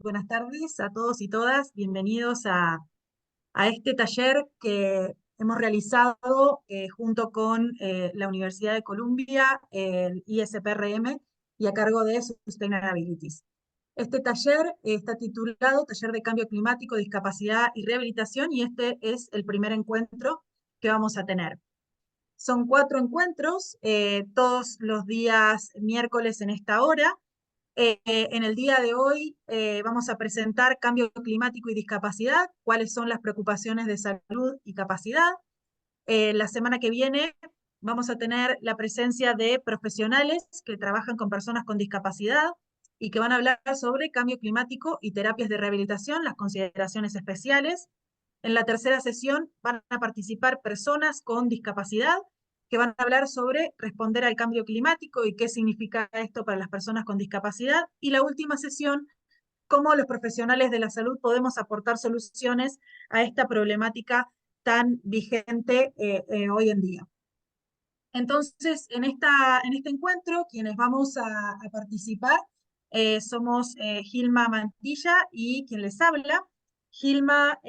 Buenas tardes a todos y todas. Bienvenidos a este taller que hemos realizado junto con la Universidad de Columbia, el ISPRM, y a cargo de Sustainabilities. Este taller está titulado Taller de Cambio Climático, Discapacidad y Rehabilitación, y este es el primer encuentro que vamos a tener. Son 4 encuentros, todos los días miércoles en esta hora. En el día de hoy vamos a presentar cambio climático y discapacidad, cuáles son las preocupaciones de salud y capacidad. La semana que viene vamos a tener la presencia de profesionales que trabajan con personas con discapacidad y que van a hablar sobre cambio climático y terapias de rehabilitación, las consideraciones especiales. En la tercera sesión van a participar personas con discapacidad que van a hablar sobre responder al cambio climático y qué significa esto para las personas con discapacidad. Y la última sesión, cómo los profesionales de la salud podemos aportar soluciones a esta problemática tan vigente hoy en día. Entonces, en este encuentro, quienes vamos a participar somos Gilma Mantilla y quien les habla. Gilma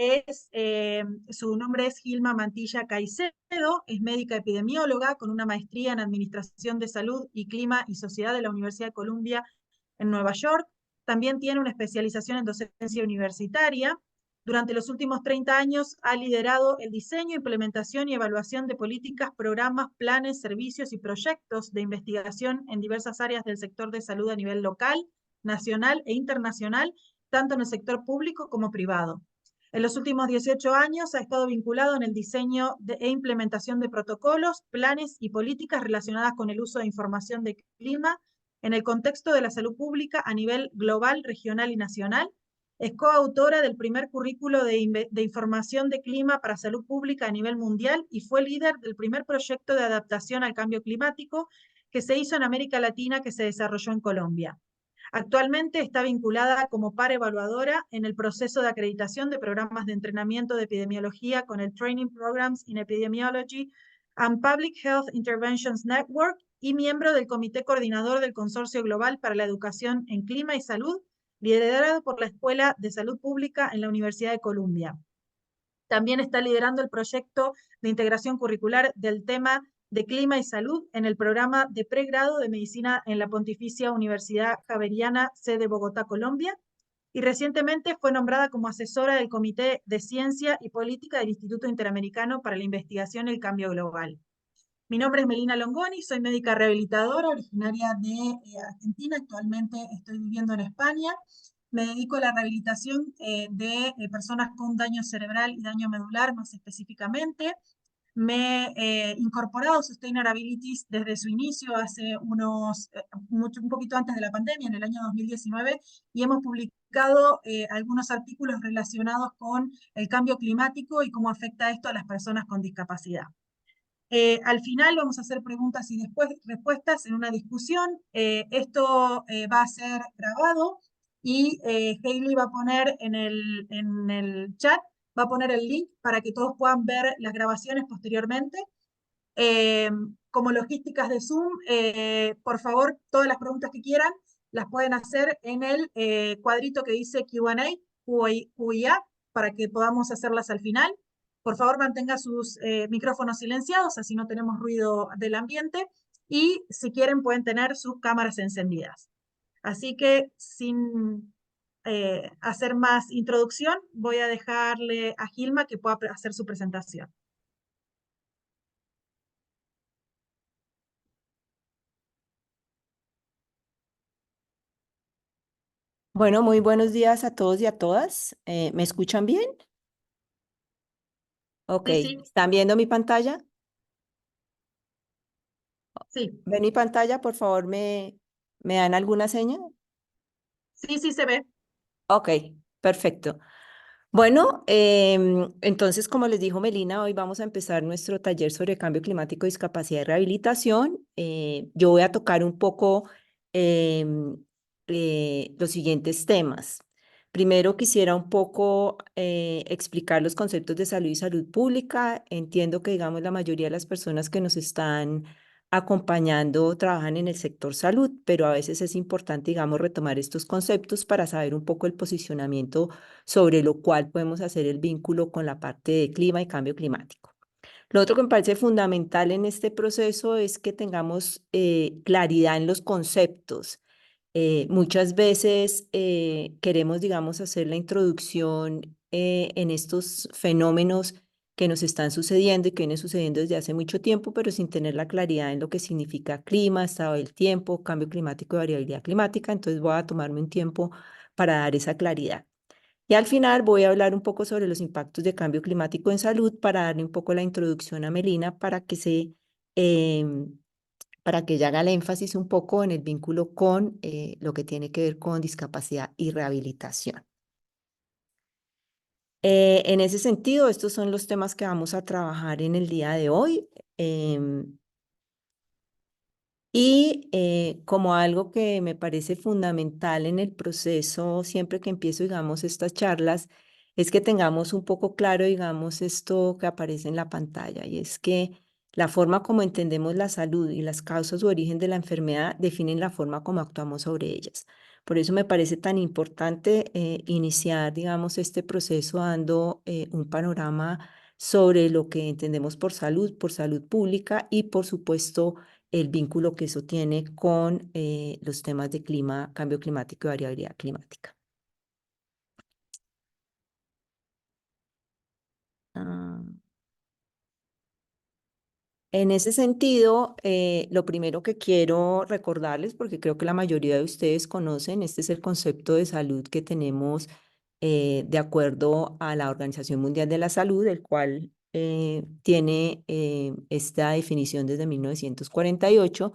su nombre es Gilma Mantilla Caicedo, es médica epidemióloga con una maestría en Administración de Salud y Clima y Sociedad de la Universidad de Columbia en Nueva York. También tiene una especialización en docencia universitaria. Durante los últimos 30 años ha liderado el diseño, implementación y evaluación de políticas, programas, planes, servicios y proyectos de investigación en diversas áreas del sector de salud a nivel local, nacional e internacional, tanto en el sector público como privado. En los últimos 18 años ha estado vinculado en el diseño e implementación de protocolos, planes y políticas relacionadas con el uso de información de clima en el contexto de la salud pública a nivel global, regional y nacional. Es coautora del primer currículo de información de clima para salud pública a nivel mundial y fue líder del primer proyecto de adaptación al cambio climático que se hizo en América Latina que se desarrolló en Colombia. Actualmente está vinculada como par evaluadora en el proceso de acreditación de programas de entrenamiento de epidemiología con el Training Programs in Epidemiology and Public Health Interventions Network y miembro del Comité Coordinador del Consorcio Global para la Educación en Clima y Salud, liderado por la Escuela de Salud Pública en la Universidad de Columbia. También está liderando el proyecto de integración curricular del tema de clima y salud en el programa de pregrado de medicina en la Pontificia Universidad Javeriana, sede Bogotá, Colombia, y recientemente fue nombrada como asesora del Comité de Ciencia y Política del Instituto Interamericano para la Investigación y el Cambio Global. Mi nombre es Melina Longoni, soy médica rehabilitadora originaria de Argentina, actualmente estoy viviendo en España. Me dedico a la rehabilitación de personas con daño cerebral y daño medular, más específicamente. Me he incorporado a Sustainabilities desde su inicio, hace un poquito antes de la pandemia, en el año 2019, y hemos publicado algunos artículos relacionados con el cambio climático y cómo afecta esto a las personas con discapacidad. Al final vamos a hacer preguntas y después respuestas en una discusión. Esto va a ser grabado y Hailey va a poner en el chat, va a poner el link para que todos puedan ver las grabaciones posteriormente. Eh, como logísticas de Zoom, por favor, todas las preguntas que quieran las pueden hacer en el cuadrito que dice Q&A, QIA, para que podamos hacerlas al final. Por favor, mantenga sus micrófonos silenciados, así no tenemos ruido del ambiente. Y si quieren, pueden tener sus cámaras encendidas. Así que, sin hacer más introducción, voy a dejarle a Gilma que pueda hacer su presentación. Bueno, muy buenos días a todos y a todas. ¿Me escuchan bien? Ok, Sí, sí, ¿están viendo mi pantalla? sí, ¿Ven mi pantalla? Por favor, ¿me dan alguna seña? sí, sí se ve. Ok, perfecto. Bueno, entonces, como les dijo Melina, hoy vamos a empezar nuestro taller sobre cambio climático, discapacidad y rehabilitación. Yo voy a tocar un poco los siguientes temas. Primero, quisiera un poco explicar los conceptos de salud y salud pública. Entiendo que, digamos, la mayoría de las personas que nos están acompañando, trabajan en el sector salud, pero a veces es importante, digamos, retomar estos conceptos para saber un poco el posicionamiento sobre lo cual podemos hacer el vínculo con la parte de clima y cambio climático. Lo otro que me parece fundamental en este proceso es que tengamos claridad en los conceptos. Muchas veces queremos, digamos, hacer la introducción en estos fenómenos que nos están sucediendo y que vienen sucediendo desde hace mucho tiempo, pero sin tener la claridad en lo que significa clima, estado del tiempo, cambio climático y variabilidad climática. Entonces voy a tomarme un tiempo para dar esa claridad. Y al final voy a hablar un poco sobre los impactos de cambio climático en salud para darle un poco la introducción a Melina em, para que ella haga el énfasis un poco en el vínculo con lo que tiene que ver con discapacidad y rehabilitación. En ese sentido, estos son los temas que vamos a trabajar en el día de hoy. Y como algo que me parece fundamental en el proceso, siempre que empiezo, digamos, estas charlas, es que tengamos un poco claro, digamos, esto que aparece en la pantalla, y es que la forma como entendemos la salud y las causas u origen de la enfermedad definen la forma como actuamos sobre ellas. Por eso me parece tan importante iniciar, digamos, este proceso dando un panorama sobre lo que entendemos por salud pública y, por supuesto, el vínculo que eso tiene con los temas de clima, cambio climático y variabilidad climática. Ah, En ese sentido, lo primero que quiero recordarles, porque creo que la mayoría de ustedes conocen, este es el concepto de salud que tenemos de acuerdo a la Organización Mundial de la Salud, el cual tiene esta definición desde 1948,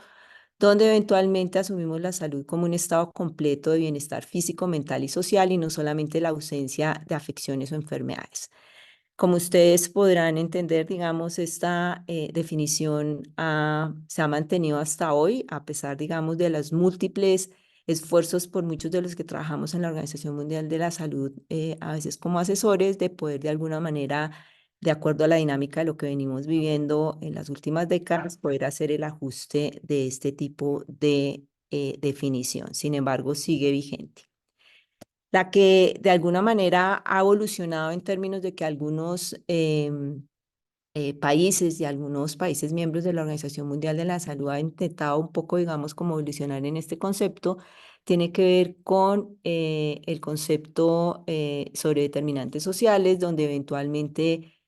donde eventualmente asumimos la salud como un estado completo de bienestar físico, mental y social, y no solamente la ausencia de afecciones o enfermedades. Como ustedes podrán entender, digamos, esta definición se ha mantenido hasta hoy, a pesar, digamos, de los múltiples esfuerzos por muchos de los que trabajamos en la Organización Mundial de la Salud, a veces como asesores, de poder de alguna manera, de acuerdo a la dinámica de lo que venimos viviendo en las últimas décadas, poder hacer el ajuste de este tipo de definición. Sin embargo, sigue vigente. La que de alguna manera ha evolucionado en términos de que algunos países y algunos países miembros de la Organización Mundial de la Salud han intentado un poco, digamos, como evolucionar en este concepto, tiene que ver con el concepto sobre determinantes sociales, donde eventualmente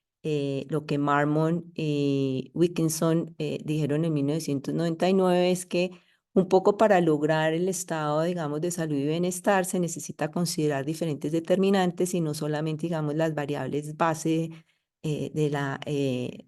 lo que Marmon y Wilkinson dijeron en 1999 es que un poco para lograr el estado, digamos, de salud y bienestar se necesita considerar diferentes determinantes y no solamente, digamos, las variables base de la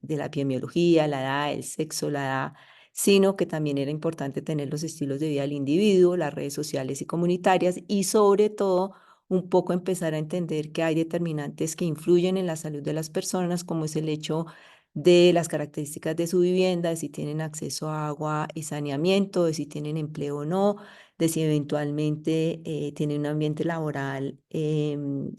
epidemiología, la edad, el sexo, la edad, sino que también era importante tener los estilos de vida del individuo, las redes sociales y comunitarias y sobre todo un poco empezar a entender que hay determinantes que influyen en la salud de las personas, como es el hecho de las características de su vivienda, de si tienen acceso a agua y saneamiento, de si tienen empleo o no, de si eventualmente tienen un ambiente laboral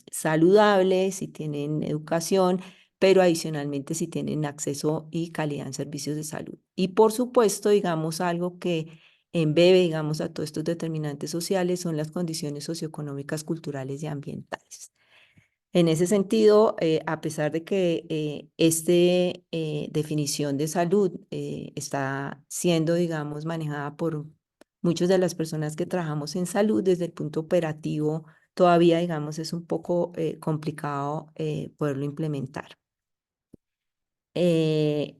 saludable, si tienen educación, pero adicionalmente si tienen acceso y calidad en servicios de salud. Y por supuesto, digamos, algo que embebe, digamos, a todos estos determinantes sociales son las condiciones socioeconómicas, culturales y ambientales. En ese sentido, a pesar de que esta definición de salud está siendo, digamos, manejada por muchas de las personas que trabajamos en salud desde el punto operativo, todavía, digamos, es un poco complicado poderlo implementar. Eh,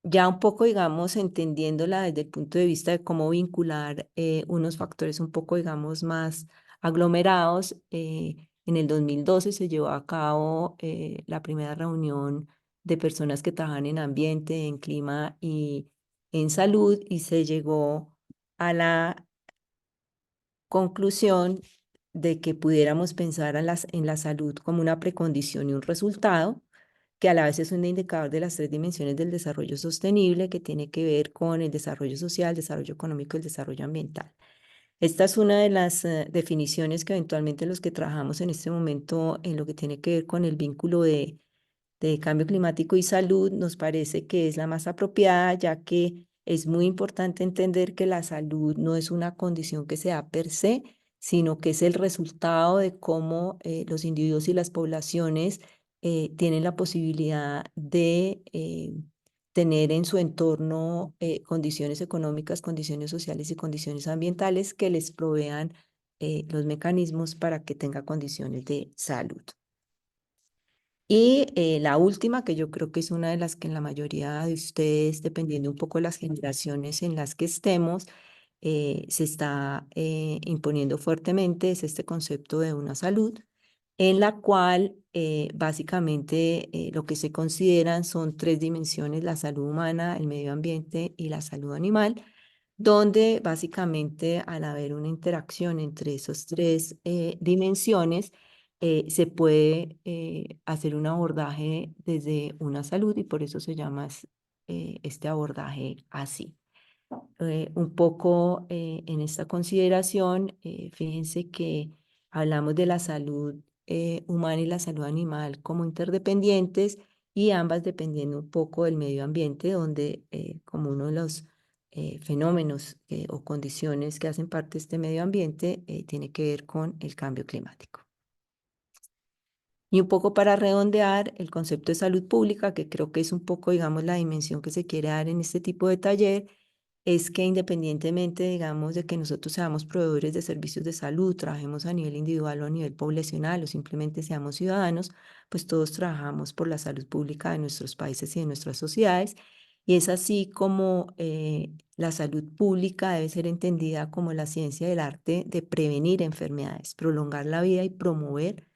ya un poco, digamos, entendiéndola desde el punto de vista de cómo vincular unos factores un poco, digamos, más aglomerados. En el 2012 se llevó a cabo la primera reunión de personas que trabajan en ambiente, en clima y en salud, y se llegó a la conclusión de que pudiéramos pensar en la salud como una precondición y un resultado, que a la vez es un indicador de las tres dimensiones del desarrollo sostenible, que tiene que ver con el desarrollo social, el desarrollo económico y el desarrollo ambiental. Esta es una de las definiciones que eventualmente los que trabajamos en este momento en lo que tiene que ver con el vínculo de cambio climático y salud nos parece que es la más apropiada, ya que es muy importante entender que la salud no es una condición que se da per se, sino que es el resultado de cómo los individuos y las poblaciones tienen la posibilidad de tener en su entorno condiciones económicas, condiciones sociales y condiciones ambientales que les provean los mecanismos para que tenga condiciones de salud. Y la última, que yo creo que es una de las que en la mayoría de ustedes, dependiendo un poco de las generaciones en las que estemos, se está imponiendo fuertemente, es este concepto de una salud, en la cual básicamente lo que se consideran son tres dimensiones: la salud humana, el medio ambiente y la salud animal, donde básicamente al haber una interacción entre esas tres dimensiones, se puede hacer un abordaje desde una salud y por eso se llama este abordaje así. Un poco en esta consideración, fíjense que hablamos de la salud humana y la salud animal como interdependientes y ambas dependiendo un poco del medio ambiente, donde como uno de los fenómenos o condiciones que hacen parte de este medio ambiente tiene que ver con el cambio climático. Y un poco para redondear el concepto de salud pública, que creo que es un poco, digamos, la dimensión que se quiere dar en este tipo de taller, es que independientemente, digamos, de que nosotros seamos proveedores de servicios de salud, trabajemos a nivel individual o a nivel poblacional o simplemente seamos ciudadanos, pues todos trabajamos por la salud pública de nuestros países y de nuestras sociedades. Y es así como la salud pública debe ser entendida como la ciencia del arte de prevenir enfermedades, prolongar la vida y promover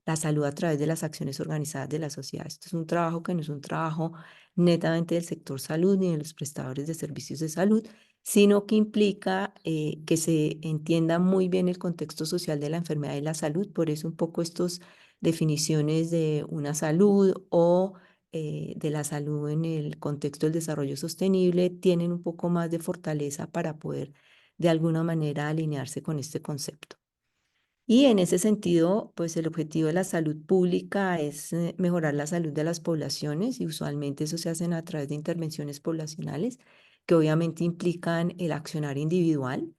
la salud a través de las acciones organizadas de la sociedad. Esto es un trabajo que no es un trabajo netamente del sector salud ni de los prestadores de servicios de salud, sino que implica que se entienda muy bien el contexto social de la enfermedad y la salud. Por eso un poco estas definiciones de una salud o de la salud en el contexto del desarrollo sostenible tienen un poco más de fortaleza para poder de alguna manera alinearse con este concepto. Y en ese sentido, pues el objetivo de la salud pública es mejorar la salud de las poblaciones y usualmente eso se hace a través de intervenciones poblacionales que obviamente implican el accionar individual,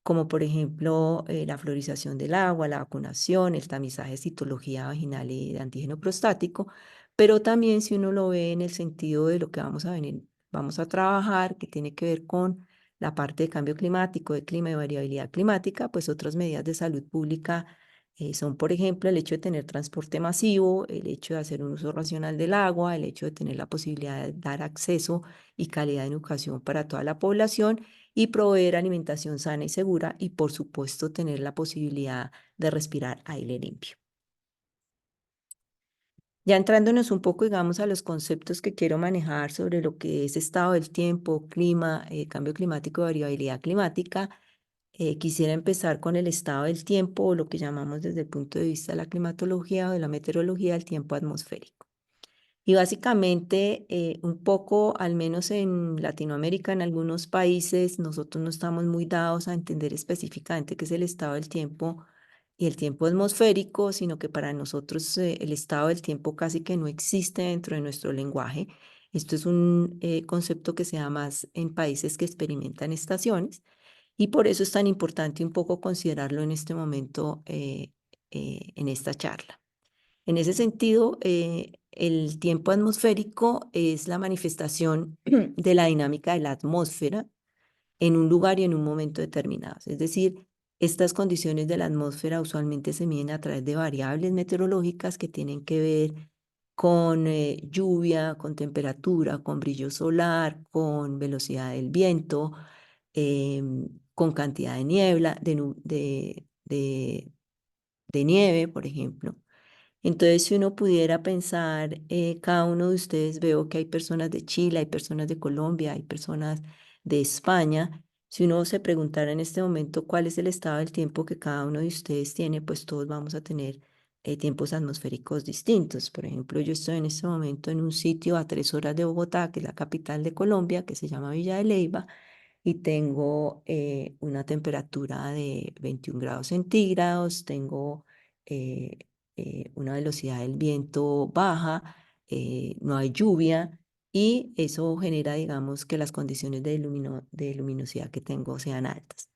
como por ejemplo la fluorización del agua, la vacunación, el tamizaje de citología vaginal y de antígeno prostático, pero también si uno lo ve en el sentido de lo que vamos a venir, vamos a trabajar, que tiene que ver con la parte de cambio climático, de clima y variabilidad climática, pues otras medidas de salud pública son, por ejemplo, el hecho de tener transporte masivo, el hecho de hacer un uso racional del agua, el hecho de tener la posibilidad de dar acceso y calidad de educación para toda la población y proveer alimentación sana y segura y, por supuesto, tener la posibilidad de respirar aire limpio. Ya entrándonos un poco, digamos, a los conceptos que quiero manejar sobre lo que es estado del tiempo, clima, cambio climático, variabilidad climática, quisiera empezar con el estado del tiempo o lo que llamamos desde el punto de vista de la climatología o de la meteorología, el tiempo atmosférico. Y básicamente, un poco, al menos en Latinoamérica, en algunos países, nosotros no estamos muy dados a entender específicamente qué es el estado del tiempo y el tiempo atmosférico, sino que para nosotros el estado del tiempo casi que no existe dentro de nuestro lenguaje. Esto es un concepto que se da más en países que experimentan estaciones y por eso es tan importante un poco considerarlo en este momento, en esta charla. En ese sentido, el tiempo atmosférico es la manifestación de la dinámica de la atmósfera en un lugar y en un momento determinados. Es decir, estas condiciones de la atmósfera usualmente se miden a través de variables meteorológicas que tienen que ver con lluvia, con temperatura, con brillo solar, con velocidad del viento, con cantidad de niebla, de nieve, por ejemplo. Entonces, si uno pudiera pensar, cada uno de ustedes, veo que hay personas de Chile, hay personas de Colombia, hay personas de España. Si uno se preguntara en este momento cuál es el estado del tiempo que cada uno de ustedes tiene, pues todos vamos a tener tiempos atmosféricos distintos. Por ejemplo, yo estoy en este momento en un sitio a 3 horas de Bogotá, que es la capital de Colombia, que se llama Villa de Leyva, y tengo una temperatura de 21 grados centígrados, tengo una velocidad del viento baja, no hay lluvia y eso genera, digamos, que las condiciones de luminosidad que tengo sean altas.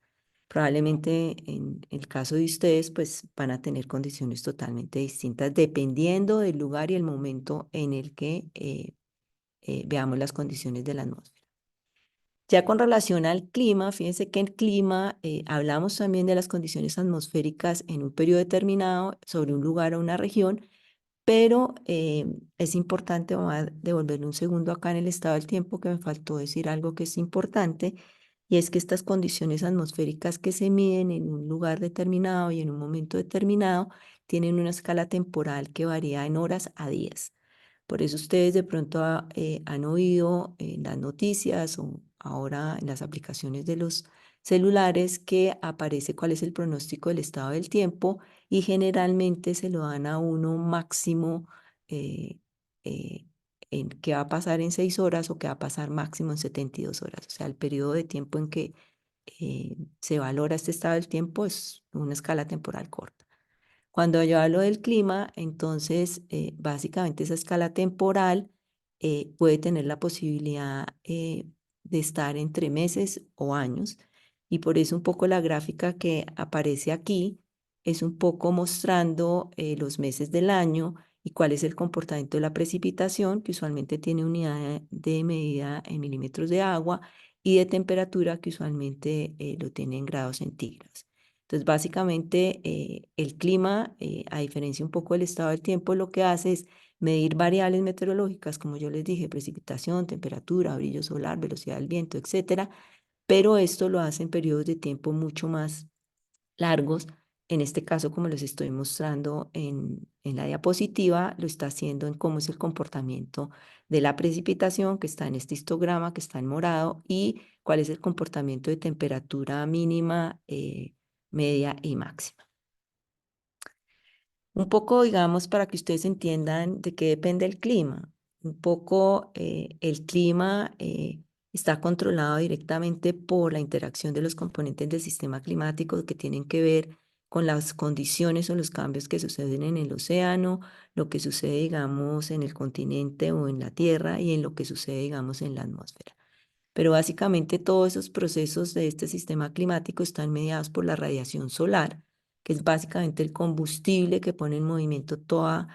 Probablemente en el caso de ustedes, pues van a tener condiciones totalmente distintas dependiendo del lugar y el momento en el que veamos las condiciones de la atmósfera. Ya con relación al clima, fíjense que el clima, hablamos también de las condiciones atmosféricas en un periodo determinado sobre un lugar o una región, pero es importante, vamos a devolverle un segundo acá en el estado del tiempo, que me faltó decir algo que es importante, y es que estas condiciones atmosféricas que se miden en un lugar determinado y en un momento determinado tienen una escala temporal que varía en horas a días. Por eso ustedes de pronto han oído en las noticias o ahora en las aplicaciones de los celulares que aparece cuál es el pronóstico del estado del tiempo y generalmente se lo dan a uno máximo eh, eh, en qué va a pasar en 6 horas o qué va a pasar máximo en 72 horas. O sea, el periodo de tiempo en que se valora este estado del tiempo es una escala temporal corta. Cuando yo hablo del clima, entonces básicamente esa escala temporal puede tener la posibilidad de estar entre meses o años y por eso un poco la gráfica que aparece aquí es un poco mostrando los meses del año y cuál es el comportamiento de la precipitación, que usualmente tiene unidad de medida en milímetros de agua y de temperatura, que usualmente lo tiene en grados centígrados. Entonces, básicamente, el clima, a diferencia un poco del estado del tiempo, lo que hace es medir variables meteorológicas, como yo les dije, precipitación, temperatura, brillo solar, velocidad del viento, etcétera, pero esto lo hace en periodos de tiempo mucho más largos. En este caso, como les estoy mostrando en la diapositiva, lo está haciendo en cómo es el comportamiento de la precipitación, que está en este histograma, que está en morado, y cuál es el comportamiento de temperatura mínima, media y máxima. Un poco, digamos, para que ustedes entiendan de qué depende el clima. Un poco el clima está controlado directamente por la interacción de los componentes del sistema climático que tienen que ver con las condiciones o los cambios que suceden en el océano, lo que sucede, digamos, en el continente o en la Tierra y en lo que sucede, digamos, en la atmósfera. Pero básicamente todos esos procesos de este sistema climático están mediados por la radiación solar, que es básicamente el combustible que pone en movimiento toda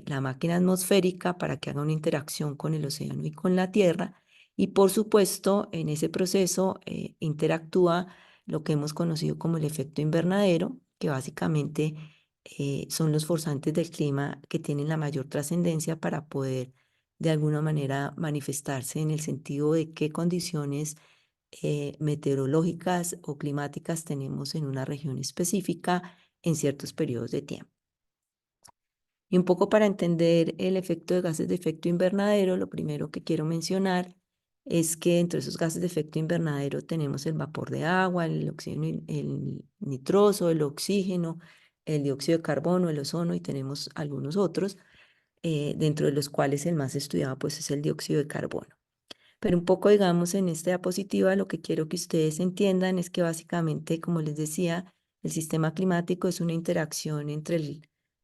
la máquina atmosférica para que haga una interacción con el océano y con la Tierra. Y por supuesto, en ese proceso interactúa lo que hemos conocido como el efecto invernadero, que básicamente son los forzantes del clima que tienen la mayor trascendencia para poder de alguna manera manifestarse en el sentido de qué condiciones meteorológicas o climáticas tenemos en una región específica en ciertos periodos de tiempo. Y un poco para entender el efecto de gases de efecto invernadero, lo primero que quiero mencionar es que entre esos gases de efecto invernadero tenemos el vapor de agua, el oxígeno, el nitroso, el oxígeno, el dióxido de carbono, el ozono y tenemos algunos otros dentro de los cuales el más estudiado pues es el dióxido de carbono. Pero un poco, digamos, en esta diapositiva lo que quiero que ustedes entiendan es que básicamente, como les decía, el sistema climático es una interacción entre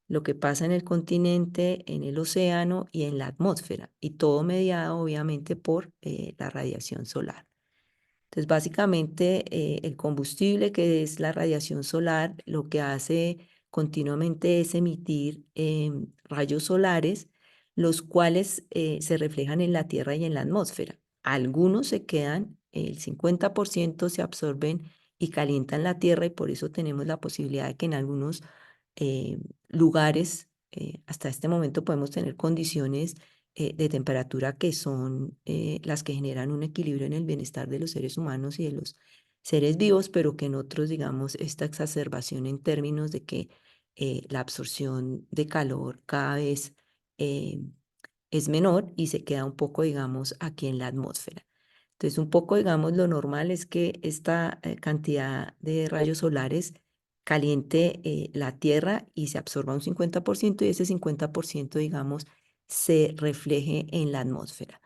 lo que pasa en el continente, en el océano y en la atmósfera, y todo mediado obviamente por la radiación solar. Entonces, básicamente, el combustible, que es la radiación solar, lo que hace continuamente es emitir rayos solares, los cuales se reflejan en la Tierra y en la atmósfera. Algunos se quedan, el 50% se absorben y calientan la Tierra y por eso tenemos la posibilidad de que en algunos lugares, hasta este momento podemos tener condiciones de temperatura que son las que generan un equilibrio en el bienestar de los seres humanos y de los seres vivos, pero que en otros, digamos, esta exacerbación en términos de que la absorción de calor cada vez eh, es menor y se queda un poco, digamos, aquí en la atmósfera. Entonces, un poco, digamos, lo normal es que esta cantidad de rayos solares caliente la Tierra y se absorba un 50% y ese 50%, digamos, se refleje en la atmósfera.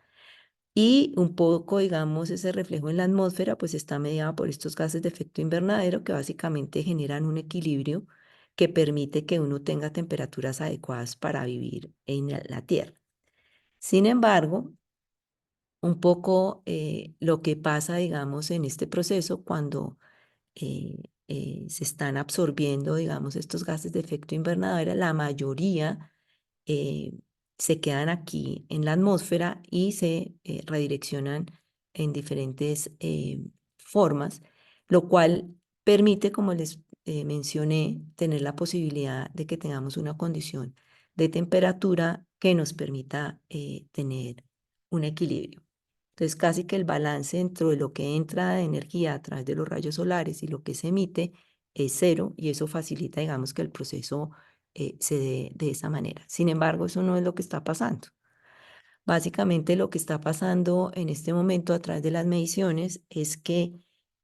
Y un poco, digamos, ese reflejo en la atmósfera, pues está mediado por estos gases de efecto invernadero que básicamente generan un equilibrio que permite que uno tenga temperaturas adecuadas para vivir en la Tierra. Sin embargo, un poco lo que pasa, digamos, en este proceso cuando se están absorbiendo, digamos, estos gases de efecto invernadero. La mayoría eh, se quedan aquí en la atmósfera y se redireccionan en diferentes formas, lo cual permite, como les mencioné, tener la posibilidad de que tengamos una condición de temperatura que nos permita tener un equilibrio. Entonces, casi que el balance dentro de lo que entra de energía a través de los rayos solares y lo que se emite es cero, y eso facilita, digamos, que el proceso se dé de esa manera. Sin embargo, eso no es lo que está pasando. Básicamente, lo que está pasando en este momento a través de las mediciones es que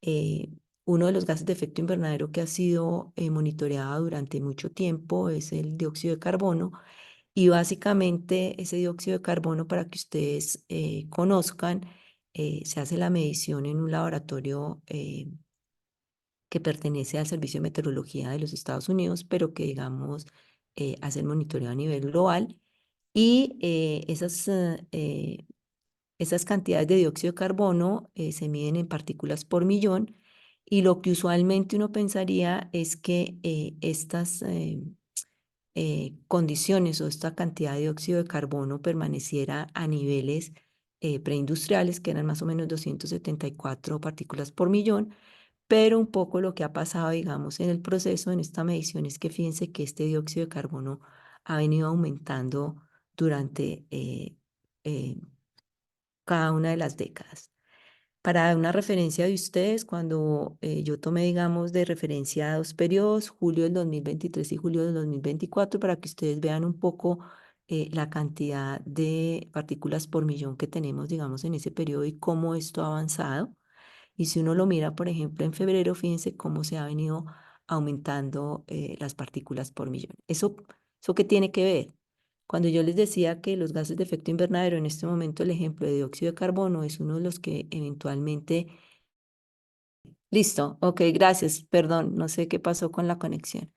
eh, uno de los gases de efecto invernadero que ha sido monitoreado durante mucho tiempo es el dióxido de carbono, y básicamente ese dióxido de carbono, para que ustedes conozcan, se hace la medición en un laboratorio que pertenece al Servicio de Meteorología de los Estados Unidos, pero que, digamos, hace el monitoreo a nivel global. Y esas cantidades de dióxido de carbono se miden en partículas por millón. Y lo que usualmente uno pensaría es que estas condiciones o esta cantidad de dióxido de carbono permaneciera a niveles preindustriales, que eran más o menos 274 partículas por millón, pero un poco lo que ha pasado, digamos, en el proceso, en esta medición, es que fíjense que este dióxido de carbono ha venido aumentando durante eh, cada una de las décadas. Para dar una referencia de ustedes, cuando yo tomé, digamos, de referencia dos periodos, julio del 2023 y julio del 2024, para que ustedes vean un poco la cantidad de partículas por millón que tenemos, digamos, en ese periodo y cómo esto ha avanzado. Y si uno lo mira, por ejemplo, en febrero, fíjense cómo se ha venido aumentando las partículas por millón. ¿Eso qué tiene que ver? Cuando yo les decía que los gases de efecto invernadero, en este momento el ejemplo de dióxido de carbono es uno de los que eventualmente... Listo, ok, gracias, perdón, no sé qué pasó con la conexión.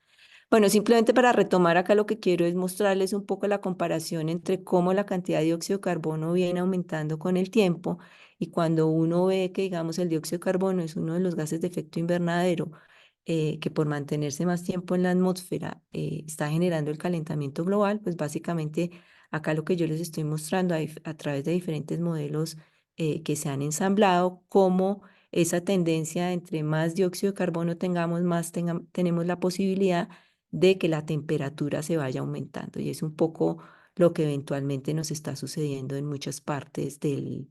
Bueno, simplemente para retomar acá, lo que quiero es mostrarles un poco la comparación entre cómo la cantidad de dióxido de carbono viene aumentando con el tiempo, y cuando uno ve que, digamos, el dióxido de carbono es uno de los gases de efecto invernadero que por mantenerse más tiempo en la atmósfera está generando el calentamiento global. Pues básicamente acá lo que yo les estoy mostrando a través de diferentes modelos que se han ensamblado, cómo esa tendencia, entre más dióxido de carbono tengamos, más tenemos la posibilidad de que la temperatura se vaya aumentando. Y es un poco lo que eventualmente nos está sucediendo en muchas partes del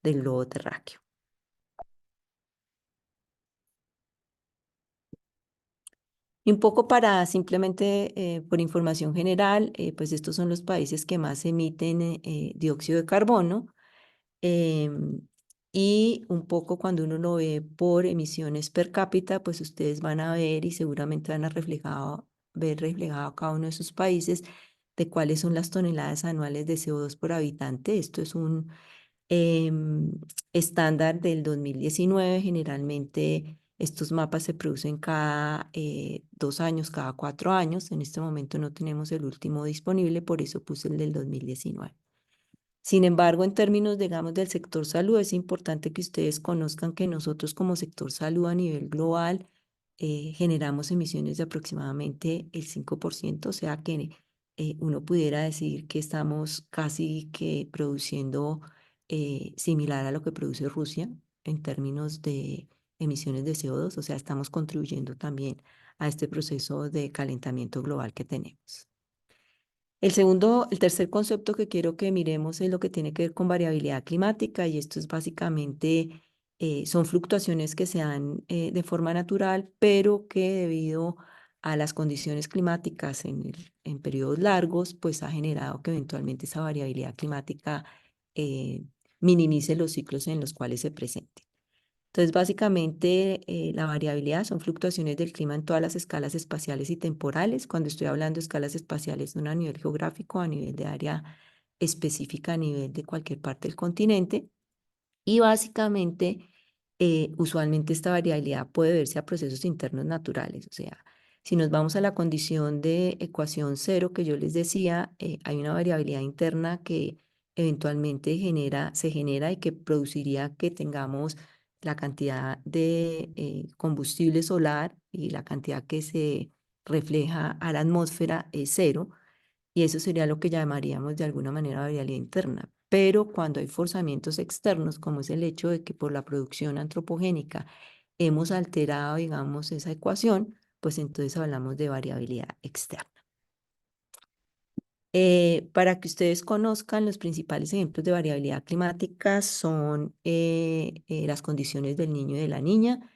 globo terráqueo. Y un poco para simplemente, por información general, pues estos son los países que más emiten dióxido de carbono. em, y un poco cuando uno lo ve por emisiones per cápita, pues ustedes van a ver y seguramente van a ver reflejado cada uno de sus países de cuáles son las toneladas anuales de CO2 por habitante. Esto es un em, estándar del 2019. Generalmente estos mapas se producen cada 2 años, cada 4 años. En este momento no tenemos el último disponible, por eso puse el del 2019. Sin embargo, en términos, digamos, del sector salud, es importante que ustedes conozcan que nosotros como sector salud a nivel global generamos emisiones de aproximadamente el 5%, o sea que uno pudiera decir que estamos casi que produciendo similar a lo que produce Rusia en términos de emisiones de CO2, o sea, estamos contribuyendo también a este proceso de calentamiento global que tenemos. El tercer concepto que quiero que miremos es lo que tiene que ver con variabilidad climática, y esto es básicamente, son fluctuaciones que se dan de forma natural, pero que debido a las condiciones climáticas en periodos largos, pues ha generado que eventualmente esa variabilidad climática eh, minimice los ciclos en los cuales se presente. Entonces, básicamente, la variabilidad son fluctuaciones del clima en todas las escalas espaciales y temporales. Cuando estoy hablando de escalas espaciales, no a nivel geográfico, a nivel de área específica, a nivel de cualquier parte del continente. Y básicamente, usualmente esta variabilidad puede verse a procesos internos naturales. O sea, si nos vamos a la condición de ecuación cero que yo les decía, hay una variabilidad interna que eventualmente se genera y que produciría que tengamos la cantidad de combustible solar y la cantidad que se refleja a la atmósfera es cero, y eso sería lo que llamaríamos de alguna manera variabilidad interna. Pero cuando hay forzamientos externos, como es el hecho de que por la producción antropogénica hemos alterado, digamos, esa ecuación, pues entonces hablamos de variabilidad externa. Para que ustedes conozcan, los principales ejemplos de variabilidad climática son las condiciones del niño y de la niña.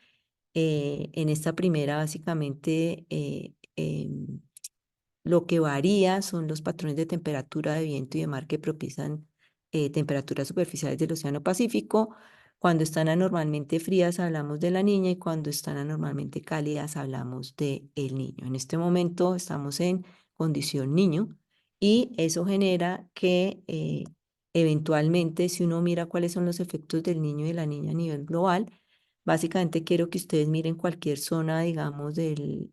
En esta primera, básicamente, lo que varía son los patrones de temperatura, de viento y de mar que propician temperaturas superficiales del Océano Pacífico. Cuando están anormalmente frías hablamos de la niña y cuando están anormalmente cálidas hablamos de el niño. En este momento estamos en condición niño y eso genera que eventualmente, si uno mira cuáles son los efectos del niño y de la niña a nivel global, básicamente quiero que ustedes miren cualquier zona, digamos, del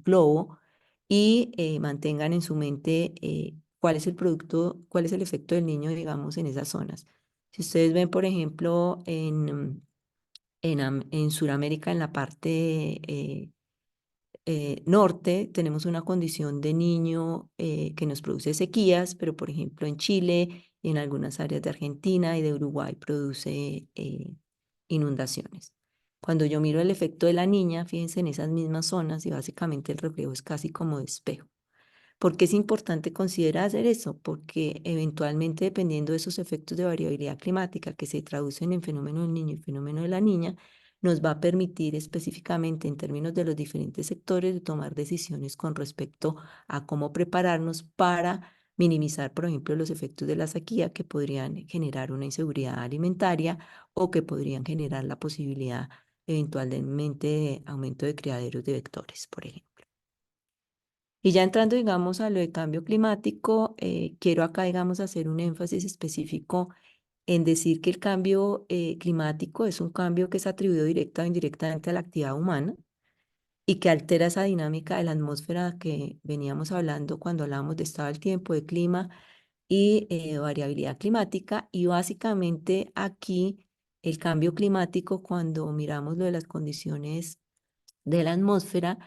globo y mantengan en su mente cuál es el producto, cuál es el efecto del niño, digamos, en esas zonas. Si ustedes ven, por ejemplo, en Sudamérica, en la parte norte, tenemos una condición de niño que nos produce sequías, pero por ejemplo en Chile y en algunas áreas de Argentina y de Uruguay produce inundaciones. Cuando yo miro el efecto de la niña, fíjense en esas mismas zonas y básicamente el reflejo es casi como de espejo. ¿Por qué es importante considerar hacer eso? Porque eventualmente, dependiendo de esos efectos de variabilidad climática que se traducen en fenómeno del niño y fenómeno de la niña, nos va a permitir específicamente en términos de los diferentes sectores de tomar decisiones con respecto a cómo prepararnos para minimizar, por ejemplo, los efectos de la sequía que podrían generar una inseguridad alimentaria o que podrían generar la posibilidad eventualmente de aumento de criaderos de vectores, por ejemplo. Y ya entrando, digamos, a lo de cambio climático, quiero acá, digamos, hacer un énfasis específico en decir que el cambio climático es un cambio que es atribuido directa o indirectamente a la actividad humana y que altera esa dinámica de la atmósfera que veníamos hablando cuando hablábamos de estado del tiempo, de clima y variabilidad climática. Y básicamente aquí el cambio climático, cuando miramos lo de las condiciones de la atmósfera,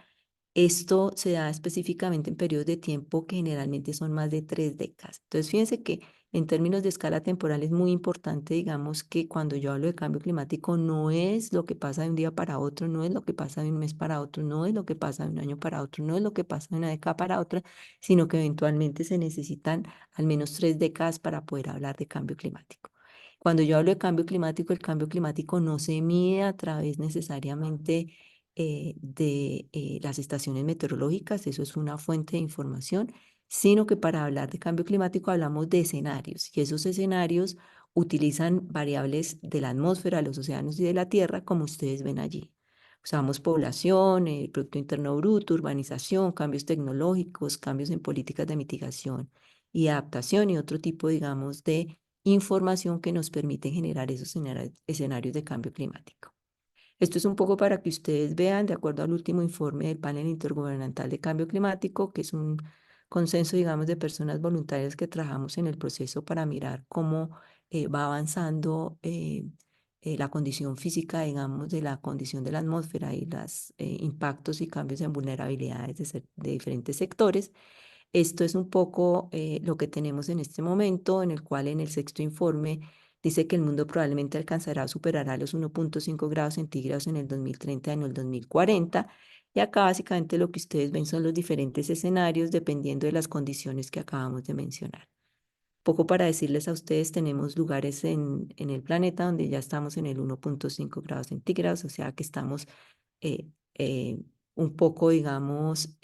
esto se da específicamente en periodos de tiempo que generalmente son más de 3 décadas. Entonces, fíjense que en términos de escala temporal es muy importante, digamos, que cuando yo hablo de cambio climático no es lo que pasa de un día para otro, no es lo que pasa de un mes para otro, no es lo que pasa de un año para otro, no es lo que pasa de una década para otra, sino que eventualmente se necesitan al menos 3 décadas para poder hablar de cambio climático. Cuando yo hablo de cambio climático, el cambio climático no se mide a través necesariamente de las estaciones meteorológicas, eso es una fuente de información, sino que para hablar de cambio climático hablamos de escenarios y esos escenarios utilizan variables de la atmósfera, los océanos y de la tierra, como ustedes ven allí. Usamos población, el Producto Interno Bruto, urbanización, cambios tecnológicos, cambios en políticas de mitigación y adaptación y otro tipo, digamos, de información que nos permite generar esos escenarios de cambio climático. Esto es un poco para que ustedes vean, de acuerdo al último informe del Panel Intergubernamental de Cambio Climático, que es un consenso, digamos, de personas voluntarias que trabajamos en el proceso para mirar cómo va avanzando la condición física, digamos, de la condición de la atmósfera y los impactos y cambios en vulnerabilidades de diferentes sectores. Esto es un poco lo que tenemos en este momento, en el cual en el sexto informe dice que el mundo probablemente alcanzará o superará los 1,5 grados centígrados en el 2030 y en el 2040. Y acá básicamente lo que ustedes ven son los diferentes escenarios dependiendo de las condiciones que acabamos de mencionar. Poco para decirles a ustedes, tenemos lugares en el planeta donde ya estamos en el 1,5 grados centígrados, o sea que estamos eh, un poco, digamos,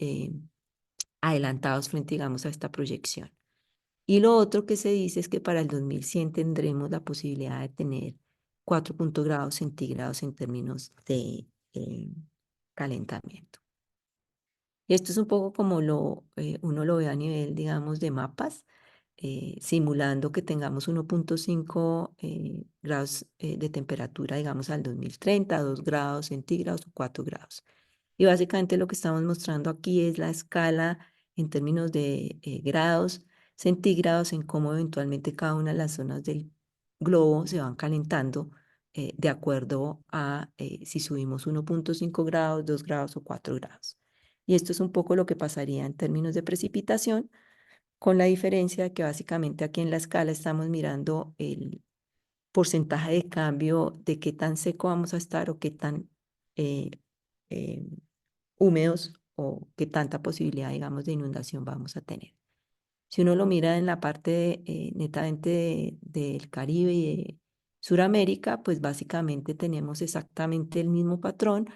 adelantados frente, digamos, a esta proyección. Y lo otro que se dice es que para el 2100 tendremos la posibilidad de tener 4 grados centígrados en términos de calentamiento. Y esto es un poco como uno lo ve a nivel, digamos, de mapas, simulando que tengamos 1,5 grados de temperatura, digamos, al 2030, 2 grados centígrados o 4 grados. Y básicamente lo que estamos mostrando aquí es la escala en términos de grados centígrados en cómo eventualmente cada una de las zonas del globo se van calentando de acuerdo a si subimos 1,5 grados, 2 grados o 4 grados. Y esto es un poco lo que pasaría en términos de precipitación, con la diferencia de que básicamente aquí en la escala estamos mirando el porcentaje de cambio de qué tan seco vamos a estar o qué tan eh, eh, húmedos o qué tanta posibilidad, digamos, de inundación vamos a tener. Si uno lo mira en la parte netamente del Caribe y de Suramérica, pues básicamente tenemos exactamente el mismo patrón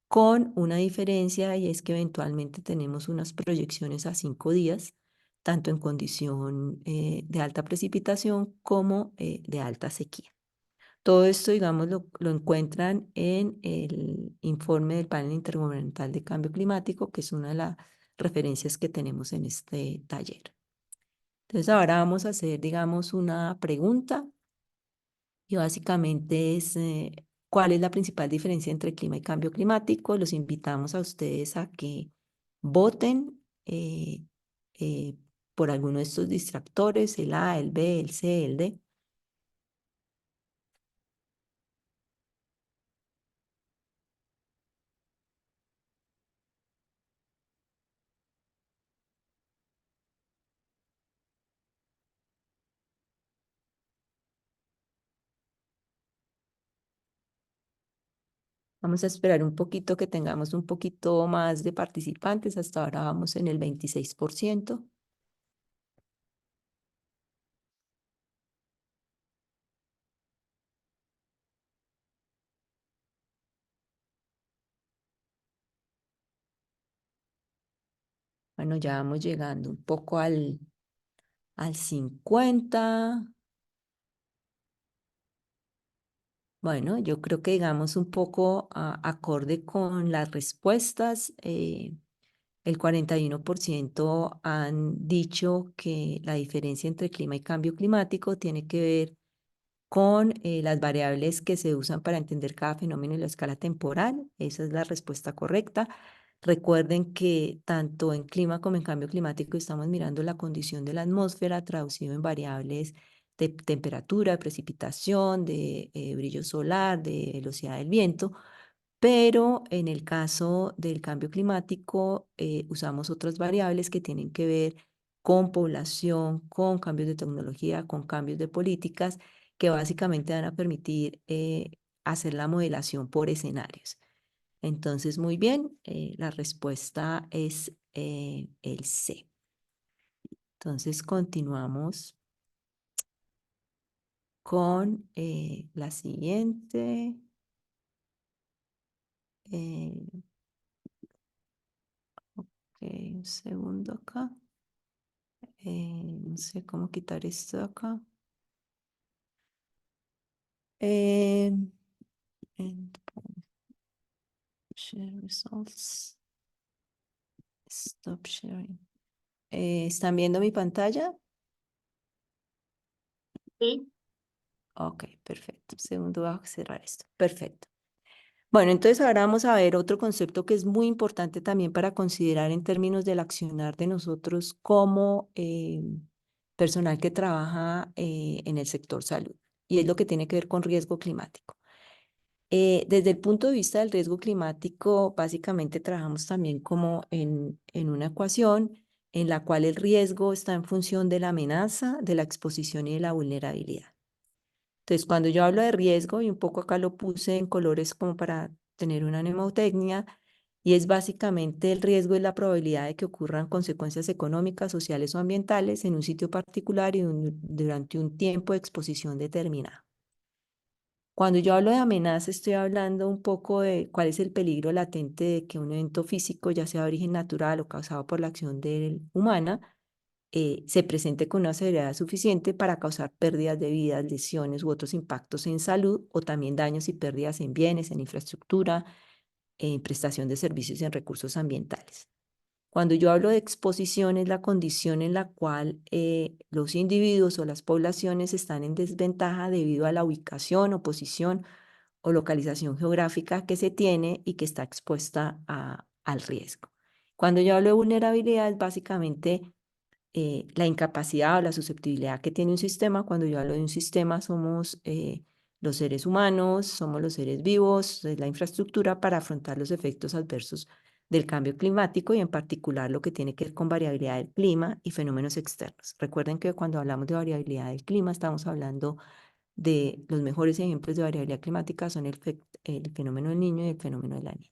con una diferencia y es que eventualmente tenemos unas proyecciones a 5 días, tanto en condición de alta precipitación como de alta sequía. Todo esto, digamos, lo encuentran en el informe del Panel Intergubernamental de Cambio Climático, que es una de las referencias que tenemos en este taller. Entonces, ahora vamos a hacer, digamos, una pregunta y básicamente es, ¿cuál es la principal diferencia entre clima y cambio climático? Los invitamos a ustedes a que voten eh, por alguno de estos distractores, el A, el B, el C, el D. Vamos a esperar un poquito que tengamos un poquito más de participantes. Hasta ahora vamos en el 26%. Bueno, ya vamos llegando un poco al 50. Bueno, yo creo que digamos un poco acorde con las respuestas. El 41% han dicho que la diferencia entre clima y cambio climático tiene que ver con las variables que se usan para entender cada fenómeno en la escala temporal. Esa es la respuesta correcta. Recuerden que tanto en clima como en cambio climático estamos mirando la condición de la atmósfera traducido en variables de temperatura, de precipitación, de brillo solar, de velocidad del viento, pero en el caso del cambio climático usamos otras variables que tienen que ver con población, con cambios de tecnología, con cambios de políticas que básicamente van a permitir hacer la modelación por escenarios. Entonces, muy bien, la respuesta es el C. Entonces, continuamos con la siguiente. Ok, un segundo acá. No sé cómo quitar esto de acá. Eh, Share results. Stop sharing. ¿Están viendo mi pantalla? Sí. Ok, perfecto. Segundo, voy a cerrar esto. Perfecto. Bueno, entonces ahora vamos a ver otro concepto que es muy importante también para considerar en términos del accionar de nosotros como personal que trabaja en el sector salud, y es lo que tiene que ver con riesgo climático. Desde el punto de vista del riesgo climático, básicamente trabajamos también como en una ecuación en la cual el riesgo está en función de la amenaza, de la exposición y de la vulnerabilidad. Entonces, cuando yo hablo de riesgo, y un poco acá lo puse en colores como para tener una mnemotecnia, y es básicamente el riesgo es la probabilidad de que ocurran consecuencias económicas, sociales o ambientales en un sitio particular y durante un tiempo de exposición determinado. Cuando yo hablo de amenaza, estoy hablando un poco de cuál es el peligro latente de que un evento físico, ya sea de origen natural o causado por la acción humana, se presente con una severidad suficiente para causar pérdidas de vidas, lesiones u otros impactos en salud, o también daños y pérdidas en bienes, en infraestructura, en prestación de servicios y en recursos ambientales. Cuando yo hablo de exposición, es la condición en la cual los individuos o las poblaciones están en desventaja debido a la ubicación o posición o localización geográfica que se tiene y que está expuesta al riesgo. Cuando yo hablo de vulnerabilidad, es básicamente la incapacidad o la susceptibilidad que tiene un sistema. Cuando yo hablo de un sistema, somos los seres humanos, somos los seres vivos, es la infraestructura para afrontar los efectos adversos del cambio climático y en particular lo que tiene que ver con variabilidad del clima y fenómenos externos. Recuerden que cuando hablamos de variabilidad del clima estamos hablando de los mejores ejemplos de variabilidad climática son el fenómeno del niño y el fenómeno de la niña.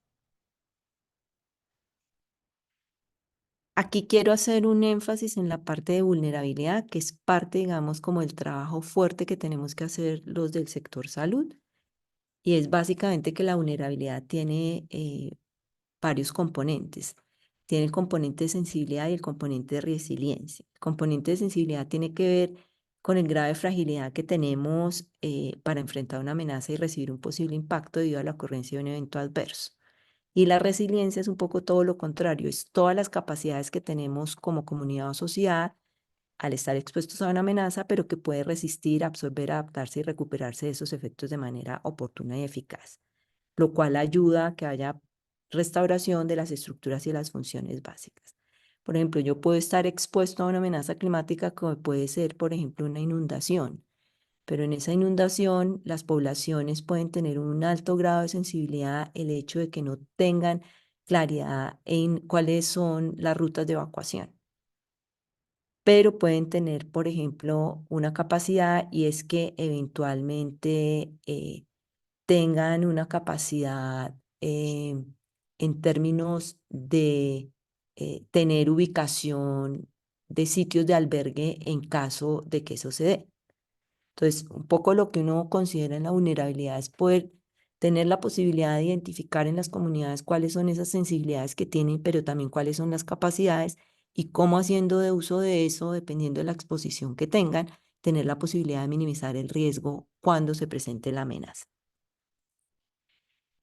Aquí quiero hacer un énfasis en la parte de vulnerabilidad, que es parte, digamos, como el trabajo fuerte que tenemos que hacer los del sector salud. Y es básicamente que la vulnerabilidad tiene varios componentes. Tiene el componente de sensibilidad y el componente de resiliencia. El componente de sensibilidad tiene que ver con el grado de fragilidad que tenemos para enfrentar una amenaza y recibir un posible impacto debido a la ocurrencia de un evento adverso. Y la resiliencia es un poco todo lo contrario, es todas las capacidades que tenemos como comunidad o sociedad al estar expuestos a una amenaza, pero que puede resistir, absorber, adaptarse y recuperarse de esos efectos de manera oportuna y eficaz, lo cual ayuda a que haya restauración de las estructuras y las funciones básicas. Por ejemplo, yo puedo estar expuesto a una amenaza climática como puede ser, por ejemplo, una inundación, pero en esa inundación las poblaciones pueden tener un alto grado de sensibilidad, el hecho de que no tengan claridad en cuáles son las rutas de evacuación, pero pueden tener, por ejemplo, una capacidad y es que eventualmente tengan una capacidad en términos de tener ubicación de sitios de albergue en caso de que eso se dé. Entonces, un poco lo que uno considera en la vulnerabilidad es poder tener la posibilidad de identificar en las comunidades cuáles son esas sensibilidades que tienen, pero también cuáles son las capacidades y cómo haciendo de uso de eso, dependiendo de la exposición que tengan, tener la posibilidad de minimizar el riesgo cuando se presente la amenaza.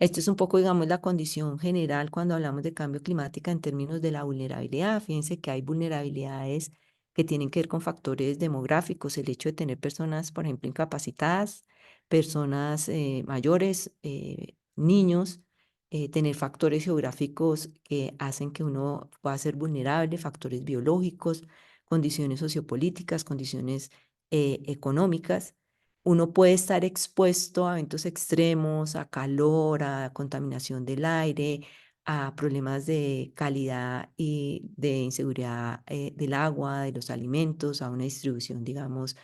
Esto es un poco, digamos, la condición general cuando hablamos de cambio climático en términos de la vulnerabilidad. Fíjense que hay vulnerabilidades que tienen que ver con factores demográficos, el hecho de tener personas, por ejemplo, incapacitadas, personas mayores, niños, tener factores geográficos que hacen que uno pueda ser vulnerable, factores biológicos, condiciones sociopolíticas, condiciones económicas. Uno puede estar expuesto a eventos extremos, a calor, a contaminación del aire, a problemas de calidad y de inseguridad del agua, de los alimentos, a una distribución, digamos,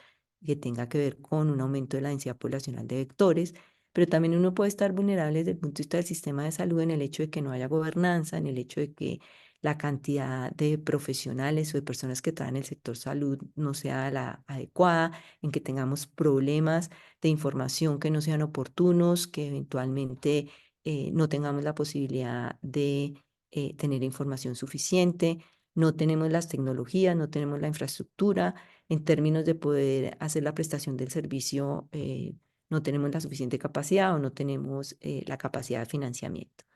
que tenga que ver con un aumento de la densidad poblacional de vectores, pero también uno puede estar vulnerable desde el punto de vista del sistema de salud en el hecho de que no haya gobernanza, en el hecho de que la cantidad de profesionales o de personas que trabajan en el sector salud no sea la adecuada, en que tengamos problemas de información que no sean oportunos, que eventualmente no tengamos la posibilidad de tener información suficiente, no tenemos las tecnologías, no tenemos la infraestructura en términos de poder hacer la prestación del servicio, no tenemos la suficiente capacidad o no tenemos la capacidad de financiamiento.